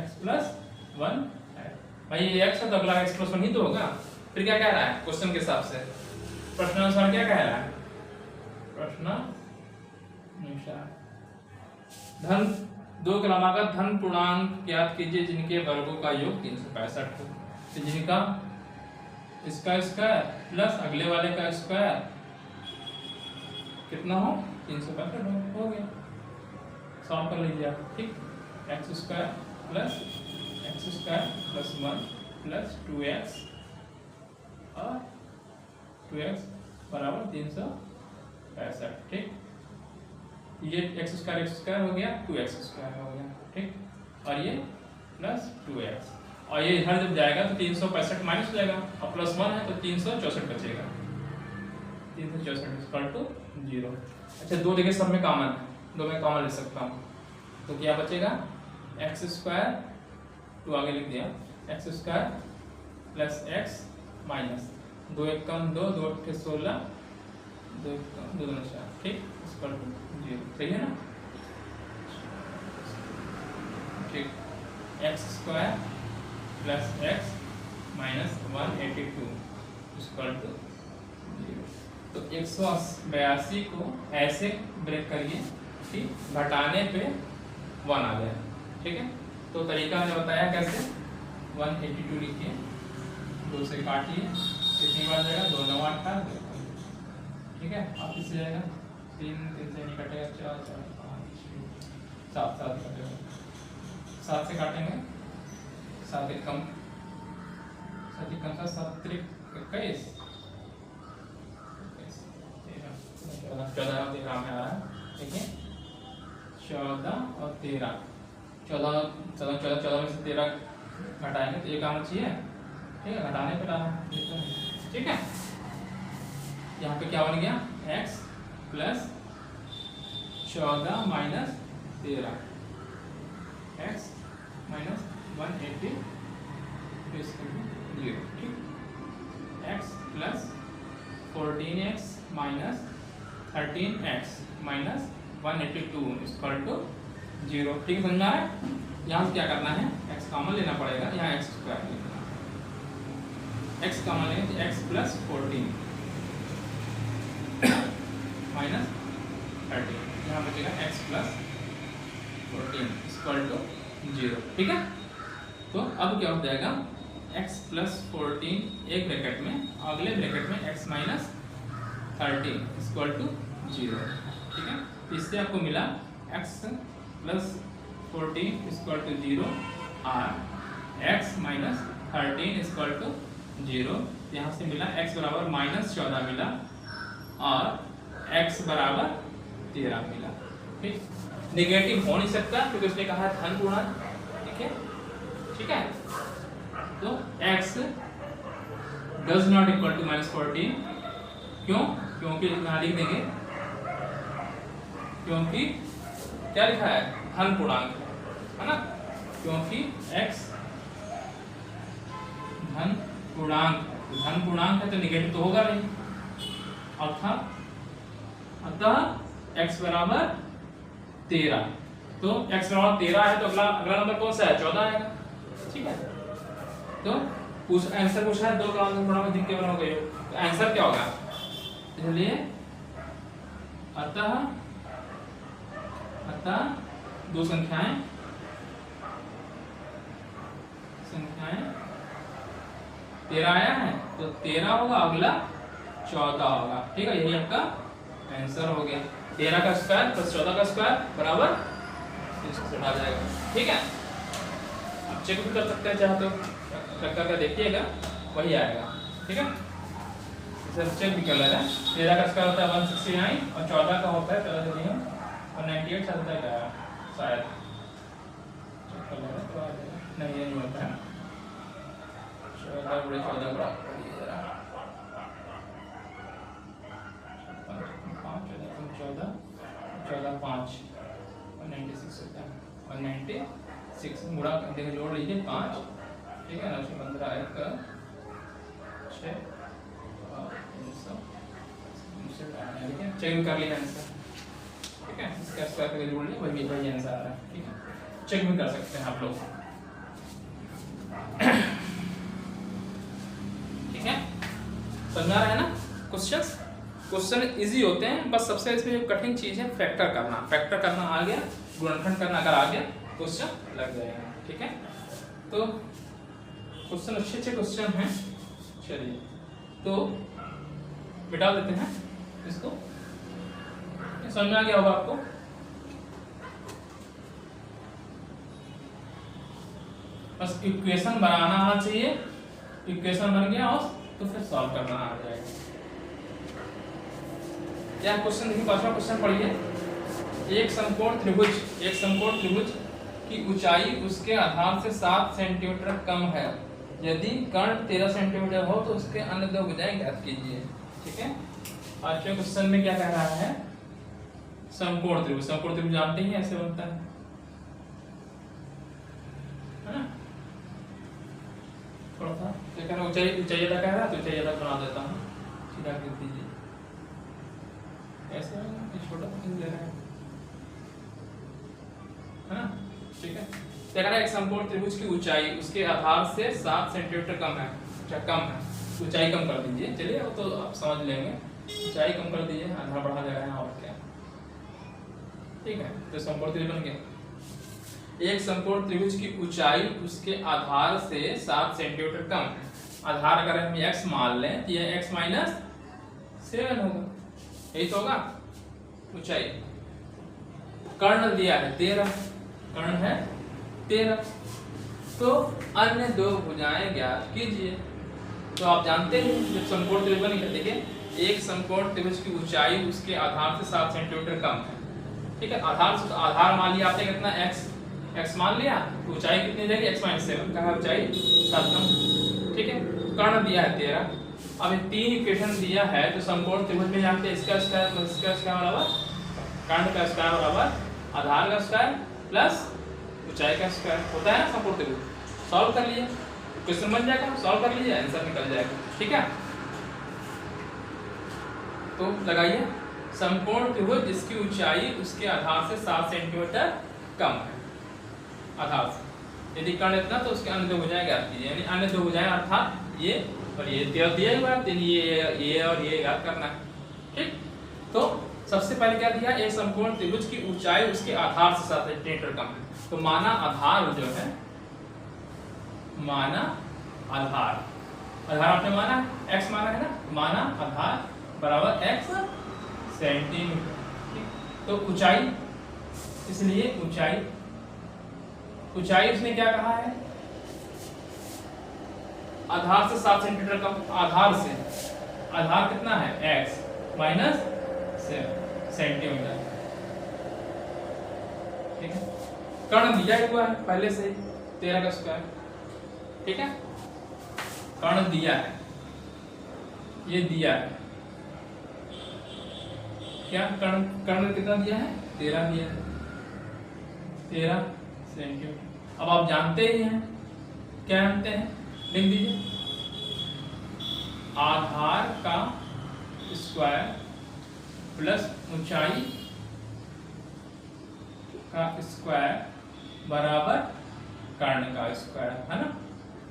x प्लस 1 है भाई, ये x है तो अगला x प्लस 1 ही तो होगा। फिर क्या कह रहा है क्वेश्चन के हिसाब से, प्रश्नानुसार क्या कह रहा है, धन दो क्रमागत धन पूर्णांक ज्ञात कीजिए जिनके वर्गों का योग 365 हो, तो जिनका इसका स्क्वायर प्लस अगले वाले का स्क्वायर कितना हो, 365 हो गया, सॉल्व कर लीजिए आप। ठीक, x square plus 1 plus 2x और 2x बराबर 365। ठीक, ये x स्क्वायर हो गया, 2x स्क्वायर हो गया। ठीक, और ये प्लस 2x, और ये इधर जब जाएगा तो 365 माइनस हो जाएगा और प्लस 1 है तो 364 बचेगा, 364 0। अच्छा, दो जगह सब में कॉमन है, दो में कॉमन ले सकता हूँ, तो क्या बचेगा, एक्स स्क्वायर, टू आगे लिख दिया, x square plus x minus 2 1 कम 2, 2 8 16, 2 1 कम 2 2 4। ठीक, इक्वल टू 0, सही है ना। ठीक, x square plus x minus 182 equal to 0। तो 182 को ऐसे ब्रेक करिए कि घटाने पे 1 आ जाए। ठीक है, तो तरीका मैंने बताया कैसे, 182 लिखिए, 2 से काटिए, कितनी बार जाएगा, 2 9 8 था। ठीक है, आप इससे जाएगा 3 3 से नहीं कटेगा, 4 4 5 7 7 कटेगा, 7 से काटेंगे, 7 एक कम 7 21 14 और 13 में आ रहा है। देखिए 14 और 13, 14 में से 13 घटाएंगे तो एक आना चाहिए। ठीक है, घटाने पे डाला। ठीक है, यहाँ पे क्या बन गया, x plus 14 minus 13, x minus 180 0। ठीक, x plus 14x minus 13x minus 182 equal to 0। ठीक है, समझना है। यहाँ से क्या करना है, x कॉमन लेना पड़ेगा, यहाँ x स्क्वायर लेना, x कॉमन लेंगे तो x प्लस 14 माइनस 13, यहाँ बचेगा x प्लस 14 इक्वल टू 0। ठीक है, तो अब क्या हो जाएगा, x प्लस 14 एक ब्रैकेट में, अगले ब्रैकेट में x माइनस 13 इक्वल टू 0। ठीक है, इससे आपको मिला x प्लस 14 इक्वल टू 0 और x माइनस 13 इक्वल टू 0। यहाँ से मिला x बराबर माइनस 14 मिला और x बराबर 13 मिला। ठीक, नेगेटिव हो नहीं सकता क्योंकि उसने कहा धन पूर्णांक। ठीक है, ठीक है। तो x does not equal to -14, क्यों? क्योंकि यहाँ लिख देंगे, क्योंकि क्या लिखा है, धन पूर्णांक है ना, क्योंकि x धन पूर्णांक है तो निगेटिव तो होगा नहीं, अतः x बराबर 13। तो x बराबर 13 है तो अगला नंबर कौन सा है, 14 आएगा, ठीक है। तो आंसर पूछा है 2 क्रमांक पूर्णांक जिनके बराबर गए, तो आंसर क्या होगा, इसलिए अतः दो संख्याएं 13 आया है तो 13 होगा, अगला 14 होगा, ठीक है। यही आपका आंसर हो गया। 13 का स्क्वायर प्लस 14 का स्क्वायर बराबर 66 आ जाएगा, ठीक है। आप चेक भी कर सकते हैं चाहे तो, करके देखिएगा वही आएगा, ठीक है। इसे चेक भी कर लेना। 13 का स्क्वायर होता है 169 और 14 का होता है 198 चलता है शायद, चेक कर लेना। नहीं ये नहीं होता है, 14 बड़े 14 बड़ा 14 5 196 होता है, 196 मुड़ा देखिए जोड़ लीजिए 5, ठीक है ना, 15 1 6 चेक कर लिया आंसर, ठीक है। इसका स्क्वायर करके जोड़ लिया, वही आंसर आ रहा है, ठीक है। चेक भी कर सकते हैं आप लोग, ठीक है। समझ आ रहा है ना। क्वेश्चन इजी होते हैं, बस सबसे इसमें जो कठिन चीज है फैक्टर करना आ गया, गुणनखंड करना अगर आ गया क्वेश्चन लग जाएगा, ठीक है। तो क्वेश्चन अच्छे क्वेश्चन हैं, चलिए तो मिटा देते हैं इसको। समझ में आ गया होगा आपको। बस इक्वेशन बनाना आना चाहिए, इक्वेशन बन गया और तो फिर सॉल्व करना आ जाएगा। क्या क्वेश्चन देखिए, 5वां क्वेश्चन पढ़िए। एक समकोण त्रिभुज की ऊंचाई उसके आधार से 7 सेंटीमीटर कम है, यदि कर्ण 13 सेंटीमीटर हो तो उसके अन्य दो भुजाएं ज्ञात कीजिए, ठीक है। आज के क्वेश्चन में क्या कह रहा है, समकोण त्रिभुज जानते ही ऐसे बनता है ना। थोड़ा सा तो कह रहा ऊंचाई ज्यादा कह रहा है तो ऊंचाई ज्यादा बना देता हूँ, सीधा कर दीजिए ऐसे, छोटा ले रहा है ना, ठीक है। कह रहा है एक समकोण त्रिभुज की ऊंचाई उसके आधार से 7 सेंटीमीटर कम है, ऊंचाई कम कर दीजिए, चलिए वो तो आप समझ लेंगे, ऊंचाई कम कर दीजिए, आधार बढ़ा देगा यहाँ और क्या, ठीक है। तो समकोण त्रिभुज बन गया। एक समकोण त्रिभुज की ऊंचाई उसके आधार से 7 सेंटीमीटर कम है, आधार अगर हम x मान लें तो यह x - 7 होगा, यही तो होगा ऊंचाई। कर्ण दिया है 13, कर्ण है 13, तो अन्य दो भुजाएं ज्ञात कीजिए। तो आप जानते हैं जब समकोण त्रिभुज बन गया, देखिए एक समकोण त्रिभुज की ऊंचाई उसके आधार से 7 सेंटीमीटर कम है, ठीक है। आधार मान लिया आपने कितना x मान लिया, तो ऊंचाई कितनी जाएगी x - 7, कहा ऊंचाई 7 कम, ठीक है। कर्ण दिया है 13, अब 3 इक्वेशन दिया है तो समकोण त्रिभुज में जानते हैं इसका स्क्वायर प्लस इसका स्क्वायर बराबर कर्ण का स्क्वायर बराबर आधार का स्क्वायर प्लस ऊंचाई का स्क्वायर होता है ना समकोण त्रिभुज। सॉल्व कर लिए क्वेश्चन बन जाएगा, सॉल्व कर लीजिए आंसर निकल जाएगा, ठीक है। तो लगाइए समकोण त्रिभुज जिसकी ऊंचाई उसके आधार से 7 सेंटीमीटर कम है, आधार से यदि कर्ण इतना तो उसके अन्य दो भुजाएं ज्ञात कीजिए, यानी अन्य दो भुजाएं अर्थात ये और ये दिया हुआ है, ये और ये ज्ञात करना है, ठीक। तो सबसे पहले क्या दिया, एक समकोण त्रिभुज की ऊंचाई उसके आधार से 7 सेंटीमीटर कम है, तो माना आधार जो है, माना आधार आपने माना x माना है ना, माना आधार बराबर x सेंटीमीटर, ठीक। तो ऊंचाई, इसलिए ऊंचाई उसने क्या कहा है, आधार से 7 सेंटीमीटर कम, आधार कितना है x - 7 सेंटीमीटर, ठीक है। कर्ण दिया हुआ है पहले से 13 का स्क्वायर, ठीक है, कर्ण दिया है, ये दिया है क्या, कर्ण कर्ण कितना दिया है, 13 दिया है, 13 सेंटीमीटर। अब आप जानते ही हैं, क्या जानते हैं, लिख दीजिए आधार का स्क्वायर प्लस ऊंचाई का स्क्वायर बराबर कर्ण का स्क्वायर, है ना।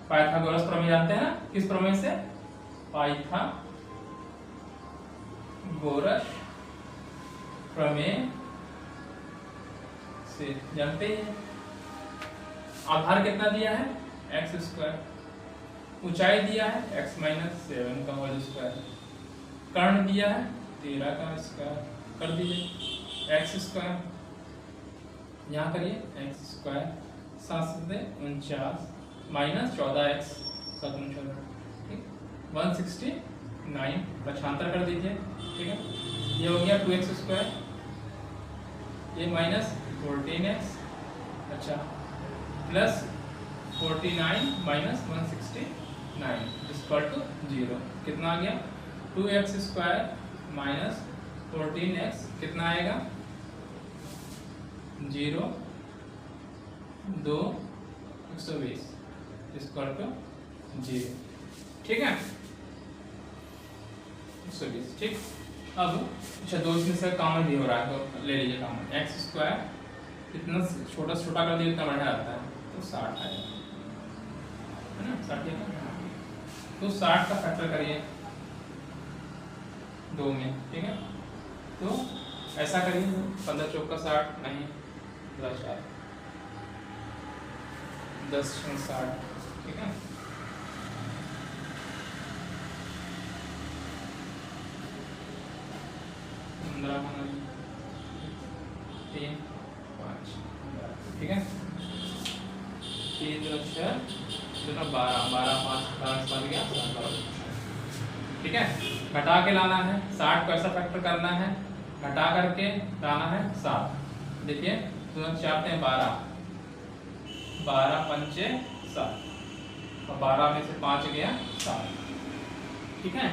पाइथागोरस प्रमेय जानते हैं ना, किस प्रमेय से, पाइथागोरस प्रमेय से जानते हैं। आधार कितना दिया है, एक्स स्क्वायर, ऊंचाई दिया है x माइनस 7 का होल स्क्वायर, कर्ण दिया है 13 का स्क्वायर, कर दीजिए एक्स स्क्वायर, यहाँ करिए एक्स स्क्वायर 749 माइनस 14x 7 ठीक 169, पक्षांतर कर दीजिए, ठीक है, ये हो गया 2x स्क्वायर, ये माइनस 14x, अच्छा प्लस 49 माइनस 169 इक्वल टू 0, कितना आ गया 2x स्क्वायर माइनस 14x कितना आएगा 0 2 120 इक्वल टू 0, ठीक है 120, ठीक। अब अच्छा दो इसमें से कॉमन भी हो रहा है तो ले लीजिए कॉमन, एक्स स्क्वायर कितना छोटा से छोटा कर दिए उतना बढ़िया आता है, तो 60 आएगा, है ना 60, तो 60 का फैक्टर करिए 2 में, ठीक है, तो ऐसा करिए 15 चौका 60 नहीं 10 60, ठीक है, तीन 5, ठीक है, 3 2 6 12 12 5 बन गया, ठीक है। घटा के लाना है 60 को, ऐसा फैक्टर करना है, घटा करके लाना है 7, देखिए दोनों चाहते हैं 12 12 पंचे 7 और 12 में से 5 गया 7, ठीक है,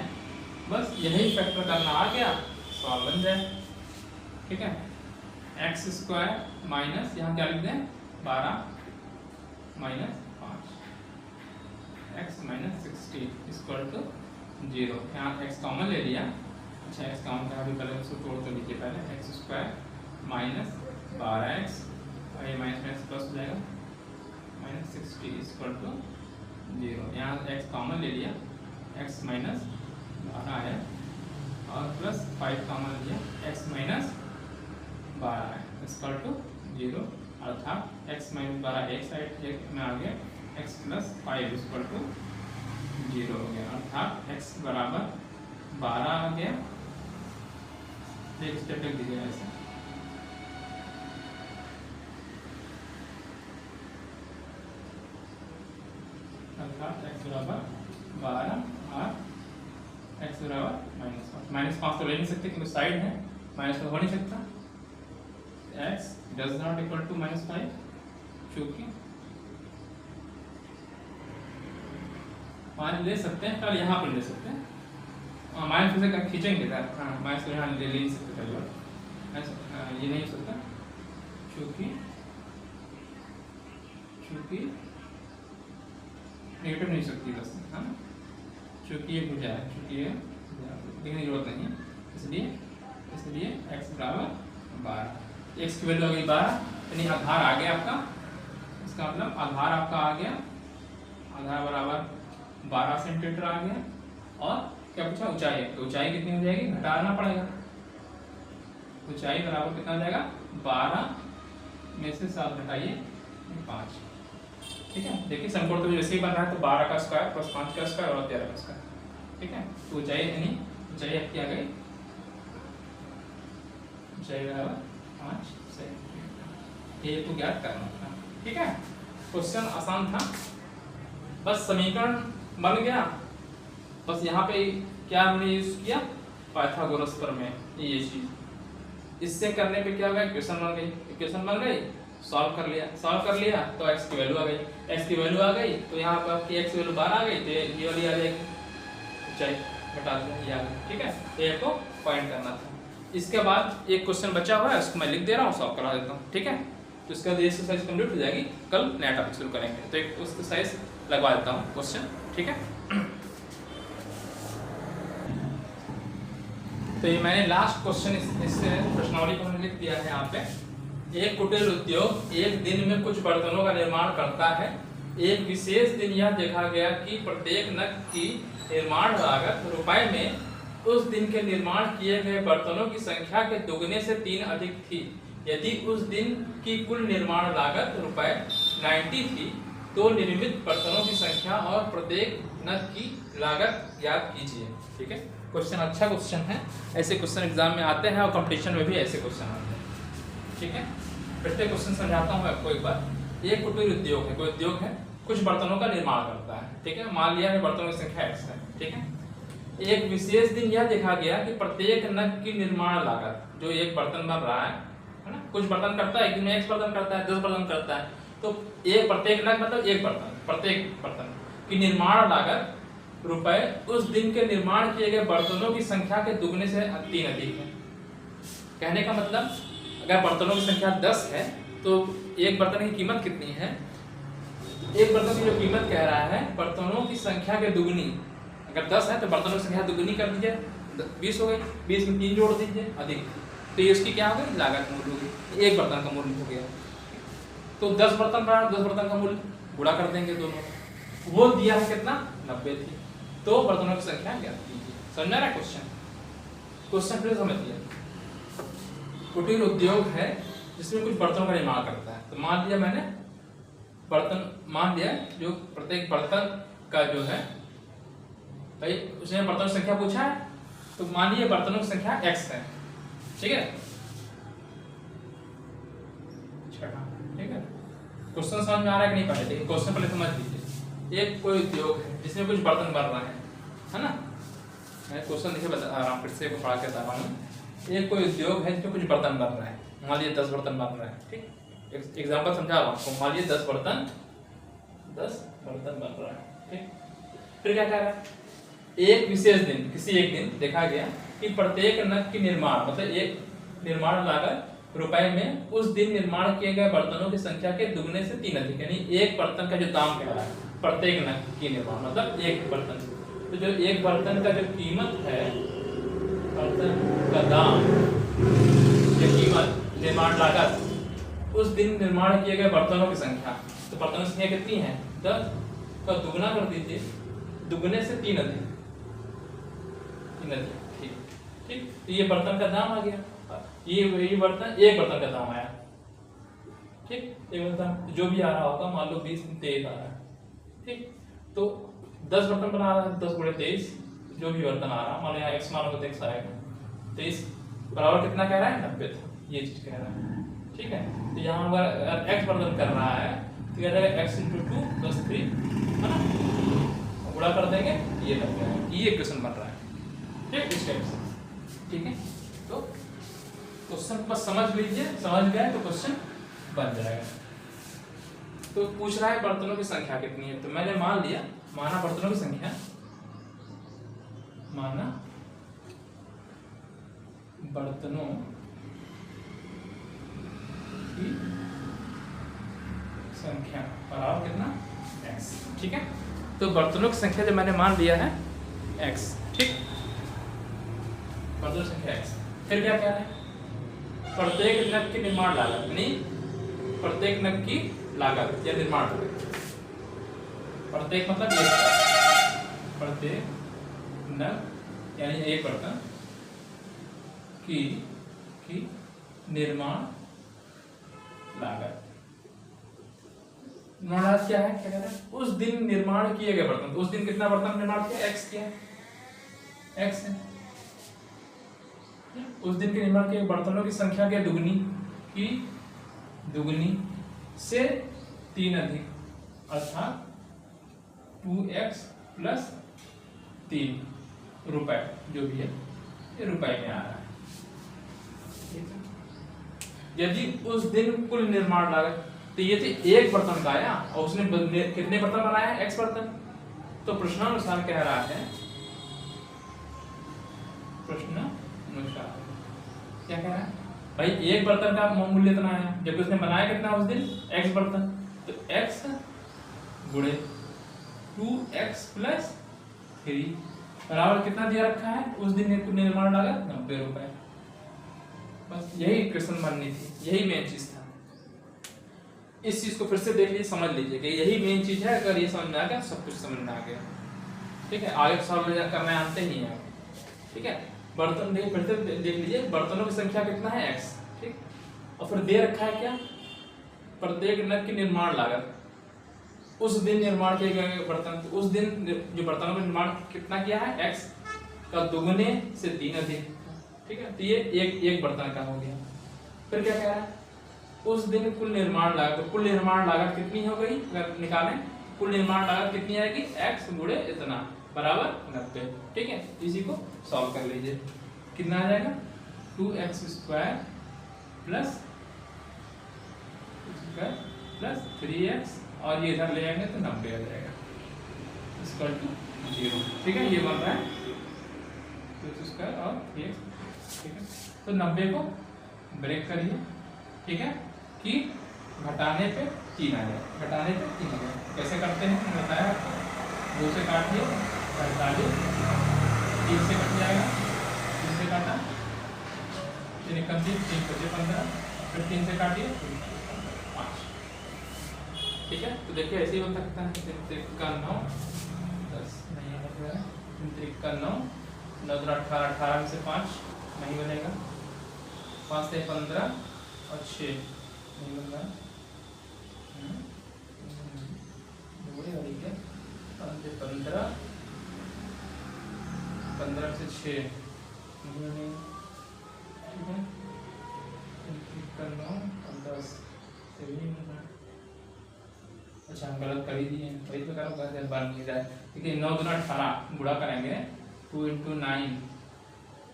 बस यही फैक्टर करना आ गया, सॉल्व बन जाए, ठीक है। एक्स स्क्वायर माइनस यहाँ क्या लिख दें 12 minus 5 x minus 60 equal to 0, यहाँ एक्स कॉमन ले लिया, अच्छा एक्स कॉमन का भी पहले उसको तोड़ तो लीजिए, पहले एक्स स्क्वायर माइनस 12x और ये माइनस माइनस प्लस हो जाएगा माइनस 60 इक्वल टू 0, यहाँ एक्स कॉमन ले लिया, एक्स माइनस 12 आया और प्लस 5 कॉमन लिया, एक्स माइनस 12 है इक्वल टू 0, अर्थात x माइनस 12 एक साइड एक में आ गया, x प्लस 5 इक्वल टू 0 हो गया, अर्थात x बराबर 12 आ गया, एक स्टेप लिख दीजिए ऐसे, अर्थात x बराबर 12 और x बराबर -5 तो ले नहीं सकते क्योंकि साइड है, माइनस तो हो नहीं सकता, x does not equal to -5 क्योंकि मान ले सकते हैं, कल यहाँ पर ले सकते हैं, माइनस से खींचेंगे सर, हाँ माइनस को यहाँ ले नहीं सकते पहले बार, ये नहीं हो सकता क्योंकि नेगेटिव नहीं सकती बस, हाँ क्योंकि ये भुजा है, क्योंकि ये लिखने की जरूरत नहीं है, इसलिए x बराबर 12, x की वैल्यू आ गई 12, यानी आधार आ गया आपका, इसका मतलब आधार आपका आ गया, आधार बराबर 12 सेंटीमीटर आ गया, और क्या पूछा ऊंचाई, तो ऊंचाई कितनी हो जाएगी, घटाना पड़ेगा, ऊंचाई बराबर कितना हो जाएगा 12 में से 7 घटाइए 5, ठीक है। देखिए समकोण तो जैसे ही बन रहा है तो 12 का स्क्वायर प्लस 5 का स्क्वायर और 13 का स्क्वायर, ठीक है, तो ऊंचाई यानी ऊंचाई आपकी आ गई, ऊंचाई बराबर 5 सेंटीमीटर, ये तो ज्ञात करना था, ठीक है। क्वेश्चन आसान था, बस समीकरण बन गया, बस यहाँ पे क्या हमने यूज किया पाइथागोरस प्रमेय, ये चीज, इससे करने पे क्या होगा, इक्वेशन बन गई, इक्वेशन बन गई, सॉल्व कर लिया तो x की वैल्यू आ गई, x की वैल्यू आ गई तो यहाँ पर आपकी x की वैल्यू 12 आ गई तो ये वाली आ जाएगी, ऊंचाई बता दें ये आ गई। ठीक है, ये को पॉइंट करना था। इसके बाद एक क्वेश्चन बचा हुआ है, उसको मैं लिख दे रहा हूँ, सॉल्व करा देता हूँ। ठीक है, तो इसका एक्सरसाइज कंप्लीट हो जाएगी, कल नया टॉपिक शुरू करेंगे। तो एक एक्सरसाइज लगवा देता हूँ क्वेश्चन। ठीक है, तो ये मैंने लास्ट क्वेश्चन इस प्रश्नावली को मैंने लिख दिया है यहाँ पे। एक कुटीर उद्योग एक दिन में कुछ बर्तनों का निर्माण करता है। एक विशेष दिन यह देखा गया कि प्रत्येक नग की निर्माण लागत रुपए में उस दिन के निर्माण किए गए बर्तनों की संख्या के दुगने से 3 अधिक थी। यदि उस दिन की कुल निर्माण लागत रुपए 90 थी तो निर्मित बर्तनों की संख्या और प्रत्येक नग की लागत ज्ञात कीजिए। ठीक है, क्वेश्चन अच्छा क्वेश्चन है, ऐसे क्वेश्चन एग्जाम में आते हैं और कंपटीशन में भी ऐसे क्वेश्चन आते हैं। ठीक है, फिर से क्वेश्चन समझाता हूँ आपको एक बार। एक कुटीर उद्योग है, कोई उद्योग है, कुछ बर्तनों का निर्माण करता है। ठीक है, मान लिया है बर्तनों की संख्या x है। ठीक है, एक विशेष दिन यह देखा गया कि प्रत्येक नग की निर्माण लागत, जो एक बर्तन बन रहा है ना, कुछ बर्तन करता है, एक दिन में x बर्तन करता है, 10 बर्तन करता है, तो एक प्रत्येक नग मतलब एक बर्तन, प्रत्येक बर्तन की निर्माण लागत रुपए उस दिन के निर्माण किए गए बर्तनों की संख्या के दुगने से 3 अधिक है। कहने का मतलब अगर बर्तनों की संख्या 10 है तो एक बर्तन की कीमत कितनी है? एक बर्तन की जो कीमत कह रहा है बर्तनों की संख्या के दुगनी। अगर 10 है तो बर्तनों की संख्या दुगनी कर दीजिए, 20 हो गई, 20 में 3 जोड़ दीजिए अधिक, तो ये उसकी क्या हो गई? लागत मूल्य होगी, एक बर्तन का मूल्य हो गया। तो 10 बर्तन बना, 10 बर्तन का मूल्य गुणा कर देंगे दोनों, वो दिया है कितना? 90 थी, तो बर्तनों की संख्या ज्ञात कीजिए। समझ रहा है क्वेश्चन? क्वेश्चन फिर समझिए। कुटीर उद्योग है जिसमें कुछ बर्तनों का निर्माण करता है। तो मान लिया मैंने बर्तन मान लिया, जो प्रत्येक बर्तन का जो है भाई उसने बर्तनों की संख्या पूछा है, तो मान लिया बर्तनों की संख्या x है। ठीक है, ठीक है, क्वेश्चन समझ में आ रहा है कि नहीं? पहले क्वेश्चन पहले समझ लीजिए। एक कोई उद्योग है जिसमें कुछ बर्तन बन रहे हैं, है ना? मैं क्वेश्चन देखिए बता रहा हूँ, फिर से पढ़ा के बता रहा हूँ। एक कोई उद्योग है जिसमें कुछ बर्तन बन रहे हैं, मान लीजिए 10 बर्तन बन रहे हैं। ठीक, एग्जाम्पल समझा रहा हूँ। मान लीजिए 10 बर्तन बन रहा है। ठीक, फिर क्या कह रहा है? एक विशेष दिन, किसी एक दिन देखा गया कि प्रत्येक नग की निर्माण मतलब एक निर्माण लागत रुपए में उस दिन निर्माण किए गए बर्तनों की संख्या के दुगने से 3 अधिक, यानी एक बर्तन का जो दाम कह रहा है प्रत्येक नग की निर्माण मतलब एक बर्तन, तो जो एक बर्तन का जो कीमत है, बर्तन का दाम, जो कीमत निर्माण लागत उस दिन निर्माण किए गए बर्तनों की संख्या, तो बर्तनों की संख्या कितनी है? 10 का दुगना कर दीजिए, दुगने से 3 अधिक। ठीक ठीक, तो ये बर्तन का दाम आ गया। ये बर्तन, एक बर्तन का दाम आया। ठीक, एक बर्तन जो भी आ रहा होगा, मान लो 20 में 23 आ रहा है। ठीक, तो 10 बर्तन बना रहा है, 10 गुणे 23, जो भी बर्तन आ रहा, मान लो यहाँ x मानो तो x आएगा, 23 बराबर कितना कह रहा है? 90 था, ये चीज कह रहा है। ठीक है, तो यहाँ पर x बर्तन कर रहा है तो कह रहा है x × 2 + 3, है ना? गुणा कर देंगे, ये लग जाएगा। ये क्वेश्चन बन रहा है। ठीक, इस टाइप से। ठीक है, तो क्वेश्चन बस समझ लीजिए, समझ गए तो क्वेश्चन बन जाएगा। तो पूछ रहा है बर्तनों की संख्या कितनी है, तो मैंने मान लिया, माना बर्तनों की संख्या, माना बर्तनों की संख्या बराबर कितना? x। ठीक है, तो बर्तनों की संख्या जब मैंने मान लिया है x, ठीक, बर्तनों की संख्या x, फिर क्या कह रहे हैं? प्रत्येक नग की निर्माण लागत, यानी प्रत्येक नग की लागत या निर्माण लागत, प्रत्येक मतलब एक, प्रत्येक नग यानी एक बर्तन की निर्माण लागत। निर्माण लागत क्या है? क्या कहते हैं? उस दिन निर्माण किए गए बर्तन, उस दिन कितना बर्तन निर्माण किया? x किया, x है। उस दिन के निर्माण किए बर्तनों की संख्या के दुगनी से 3 अधिक, अर्थात 2x + 3 रुपए, जो भी है ये रुपए में आ रहा है। ठीक है, यदि उस दिन कुल निर्माण लागत, तो ये तो एक बर्तन का आया और उसने कितने बर्तन बनाया है, x बर्तन। तो प्रश्नानुसार कह रहा है, प्रश्नानुसार क्या कह रहा है भाई, एक बर्तन का मूल्य इतना है, जबकि उसने बनाया कितना उस दिन, x बर्तन। तो x गुणे 2x + 3 बराबर कितना दिया रखा है, उस दिन निर्माण लागत 90 रुपए। बस यही क्वेश्चन बननी थी, यही मेन चीज था। इस चीज को फिर से देख लीजिए, समझ लीजिए कि यही मेन चीज है। अगर ये समझ में आ गया, सब कुछ समझ में आ गया। ठीक है, आगे सॉल्व करना आते ही है। ठीक है, बर्तन देखिए, फिर से देख लीजिए, बर्तनों की संख्या कितना है, x। ठीक, और फिर दे रखा है क्या, प्रत्येक नग की निर्माण लागत, उस दिन निर्माण किए गए बर्तन, तो उस दिन जो बर्तनों का निर्माण कितना किया है, x का दुगुने से 3 अधिक। ठीक है, तो ये एक बर्तन का हो गया। फिर क्या कह रहा है, उस दिन कुल निर्माण लागत, तो कुल निर्माण लागत कितनी हो गई, अगर निकालें कुल निर्माण लागत कितनी आएगी, x गुणे इतना बराबर 90। ठीक है, इसी को सॉल्व कर लीजिए, कितना आ जाएगा, 2x² प्लस 3x, और ये इधर ले आएंगे तो 90 आ जाएगा, = 0। ठीक है, ये बन रहा है 2x² और 3x। ठीक है, तो 90 को ब्रेक करिए। ठीक है, कि घटाने पे 3 आ जाए, घटाने पे 3 आ जाए। कैसे करते हैं मैंने बताया आपको, 2 से काटिए 48, 3 से कट जाएगा, 3 से काटा 3 × 3 3 × 15, फिर 3 से काटिए 5। ठीक है, तो देखिए ऐसे ही बन सकता है, 3 का 9 10 नहीं बन रहा है, 3 का 9 9 18 18 में से 5 नहीं बनेगा, 5 से 15 और 6 नहीं बन रहा है, 15 15 से 6 नहीं बनेगा। ठीक है, 9 और 10 से भी नहीं बन रहा। अच्छा, हम गलत कर ही दिए, वही तो करो, बन नहीं रहा है। देखिए 9 × 18 गुणा करेंगे, 2 × 9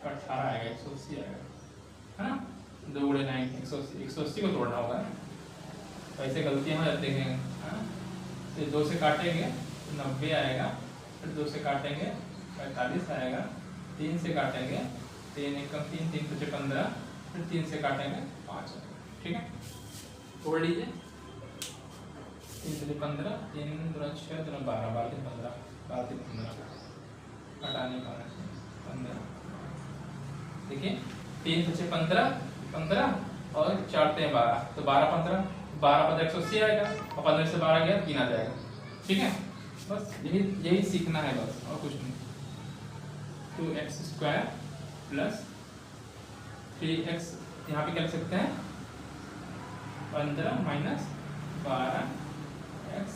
18 आएगा, 180 आएगा, है ना, 2 × 9 180 को तोड़ना होगा, ऐसे गलतियां हो जाती हैं। तो 2 से काटेंगे तो 90 आएगा, फिर 2 से काटेंगे 45 आएगा, 3 से काटेंगे 3 × 3 3 × 15, फिर 3 से काटेंगे 5 आएगा। ठीक है, तोड़ लीजिए, 3 से 15 3 × 6 × 12 12 से 15 12 से 15 घटाने 15। देखिए 3 से 15 15 और 4 से 12, तो 12 15 180 आएगा, और 15 से 12 गया 3 आ जाएगा। ठीक है, बस यही सीखना है, बस और कुछ नहीं। 2x² प्लस 3x, यहाँ पे क्या लिख सकते हैं, 15 - 12x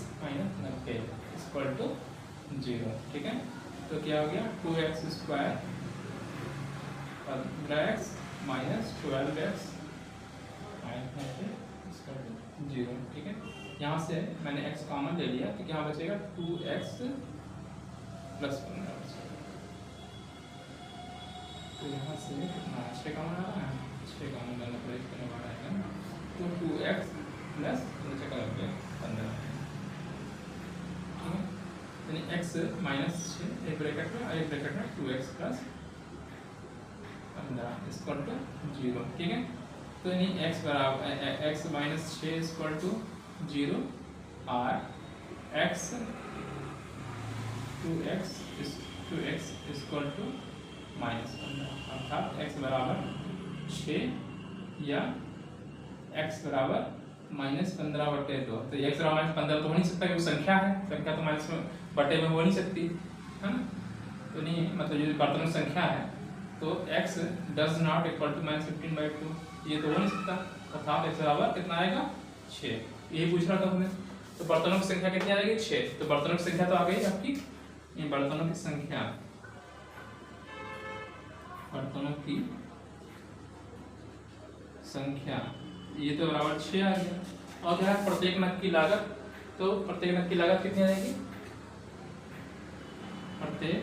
- 90 = 0। ठीक है, तो क्या हो गया, 2x² 15x - 12x - 0। ठीक है, यहाँ से मैंने x कॉमन ले लिया, तो क्या बचेगा, 2x + 15। तो यहाँ से कितना 6 कॉमन आ रहा है, 6 कॉमन करने पर करने वाला है, तो 2x + 15। ठीक है, यानी x - 6 एक ब्रैकेट में 2x + 15 = 0। ठीक है, तो यानी x बराबर x - 6 = 0, और x 2x = -15, अर्थात x बराबर 6 या x बराबर -15/2। तो x बराबर -15 तो हो नहीं सकता, क्योंकि संख्या है, संख्या तो माइनस में बटे में हो नहीं सकती, है ना। तो नहीं, मतलब जो बर्तनों की संख्या है, तो x does not equal to -15/2, ये तो हो नहीं सकता, अर्थात x बराबर कितना आएगा, 6। यही पूछ रहा था हमने। तो बर्तनों की संख्या कितनी आ जाएगी, 6। तो बर्तनों की संख्या तो आ गई आपकी, ये बर्तनों की संख्या, ये तो बराबर 6 आ गया। और क्या है, प्रत्येक नग की लागत, तो प्रत्येक नग की लागत कितनी आ जाएगी, प्रत्येक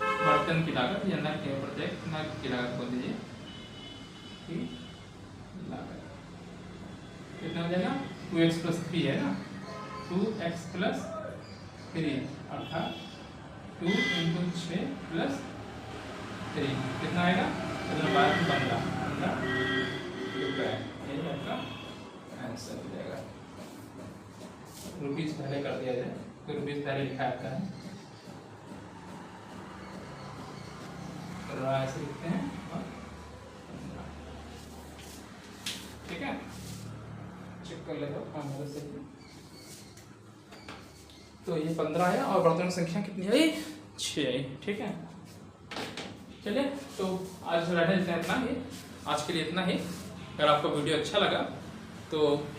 बर्तन की लागत या नग की, प्रत्येक नग की लागत बोल दीजिए की लागत। कितना हो जाएगा 2x प्लस 3 है ना, 2x प्लस 3 अर्थात 2 इंटू 6 प्लस 3 कितना आएगा, कितना 15 रुपये। यही आपका आंसर हो जाएगा। रुपीज़ पहले कर दिया जाए, तो रुपीज़ पहले लिखा आता है, ऐसे लिखते हैं और ठीक है, चेक कर लेगा हमारे से। तो ये 15 है और बर्तन संख्या कितनी है, 6। ठीक है, चलिए तो आज इतना ही, आज के लिए इतना ही। अगर आपको वीडियो अच्छा लगा तो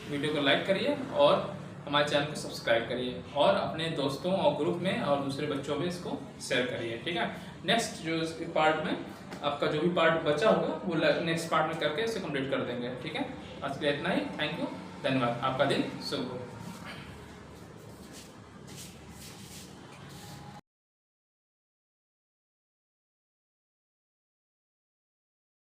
वीडियो को लाइक करिए और हमारे चैनल को सब्सक्राइब करिए और अपने दोस्तों और ग्रुप में और दूसरे बच्चों में इसको शेयर करिए। ठीक है, नेक्स्ट जो इस पार्ट में आपका जो भी पार्ट बचा होगा वो नेक्स्ट पार्ट में करके इसे कंप्लीट कर देंगे। ठीक है, आज के लिए इतना ही। थैंक यू, धन्यवाद, आपका दिन शुभ हो।